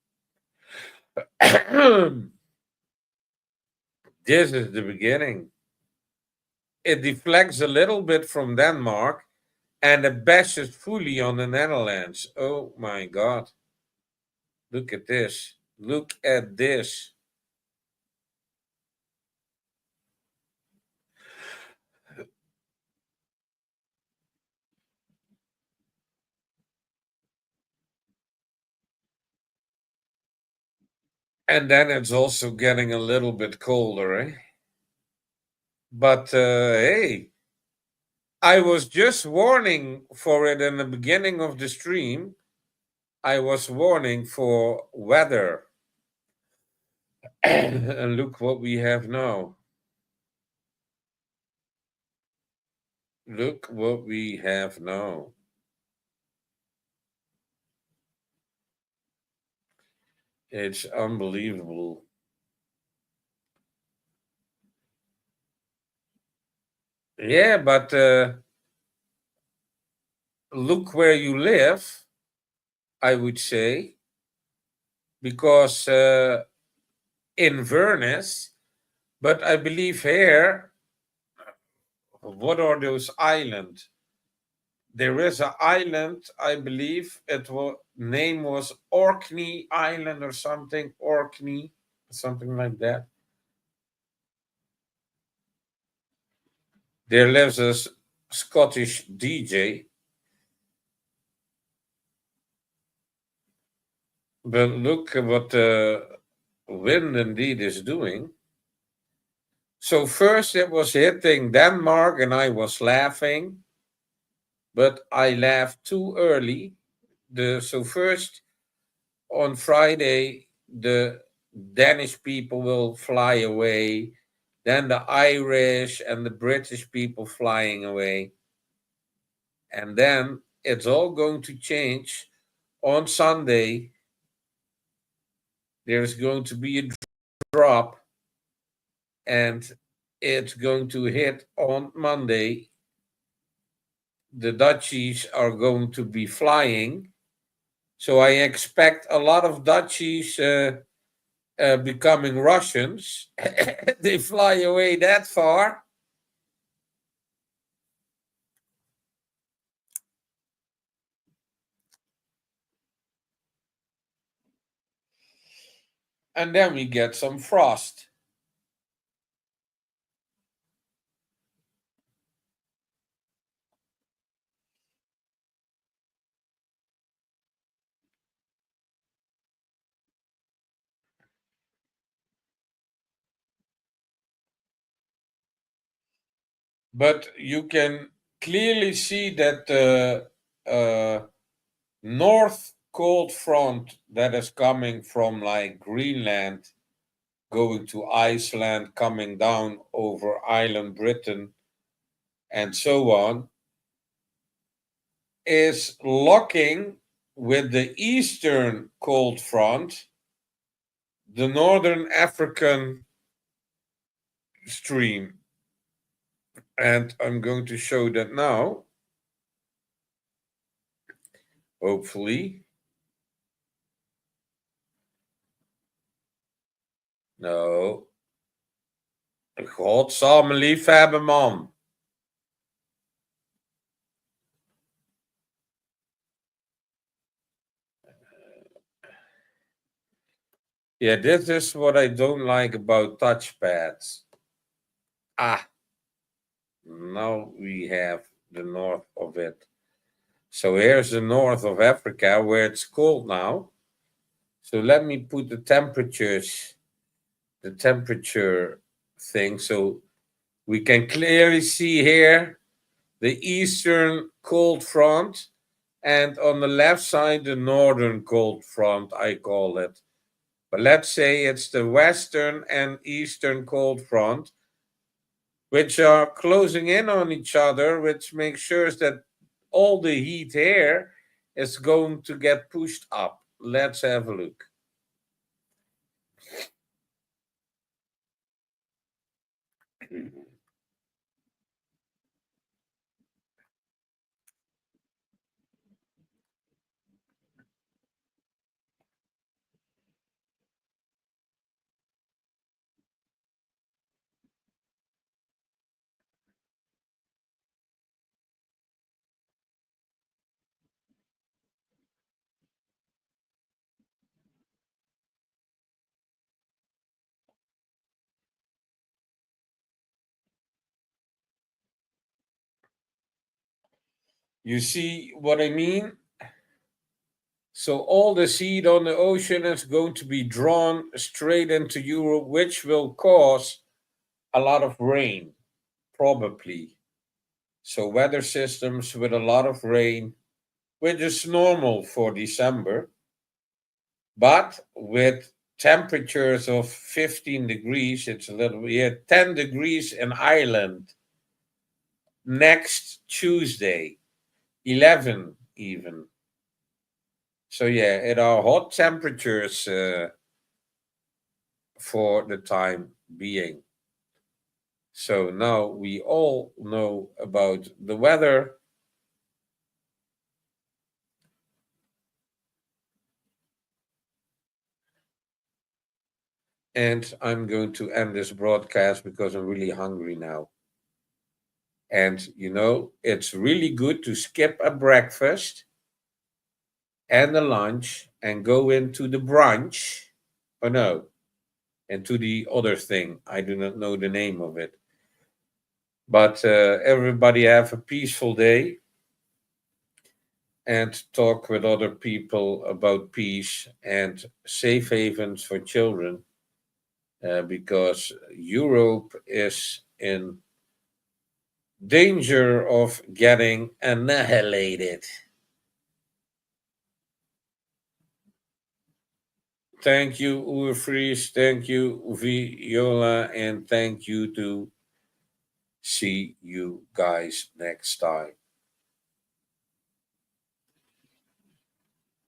This is the beginning. It deflects a little bit from Denmark and it bashes fully on the Netherlands. Oh my God. Look at this. Look at this. And then it's also getting a little bit colder, eh? But hey, I was just warning for it in the beginning of the stream. I was warning for weather. And look what we have now. Look what we have now. It's unbelievable. Yeah, but look where you live, I would say, because in Venice, but I believe here, what are those islands? There is an island, I believe it was name was Orkney Island or something, Orkney, something like that. There lives a Scottish DJ, but look what the wind indeed is doing. So first it was hitting Denmark and I was laughing, but I laughed too early. So first on Friday the Danish people will fly away, then the Irish and the British people flying away. And then it's all going to change on Sunday. There's going to be a drop and it's going to hit on Monday. The Dutchies are going to be flying. So I expect a lot of Dutchies becoming Russians. They fly away that far. And then we get some frost. But you can clearly see that the north cold front that is coming from like Greenland, going to Iceland, coming down over island Britain, and so on, is locking with the eastern cold front, the northern African stream. And I'm going to show that now, hopefully. No. God zal me lief hebben, man. Yeah, this is what I don't like about touchpads. Ah, now we have the north of it. So here's the north of Africa where it's cold now. So let me put the temperature thing. So we can clearly see here the eastern cold front, and on the left side, the northern cold front, I call it. But let's say it's the western and eastern cold front, which are closing in on each other, which makes sure that all the heat here is going to get pushed up. Let's have a look. You see what I mean? So all the heat on the ocean is going to be drawn straight into Europe, which will cause a lot of rain, probably. So weather systems with a lot of rain, which is normal for December, but with temperatures of 15 degrees, it's a little, yeah, 10 degrees in Ireland next Tuesday, 11 even. So yeah, it are hot temperatures for the time being. So now we all know about the weather. And I'm going to end this broadcast because I'm really hungry now. And it's really good to skip a breakfast and a lunch and go into the brunch. Oh no, and to the other thing. I do not know the name of it. But everybody have a peaceful day and talk with other people about peace and safe havens for children, because Europe is in danger of getting annihilated. Thank you, Urfries. Thank you, Viola. And thank you to see you guys next time.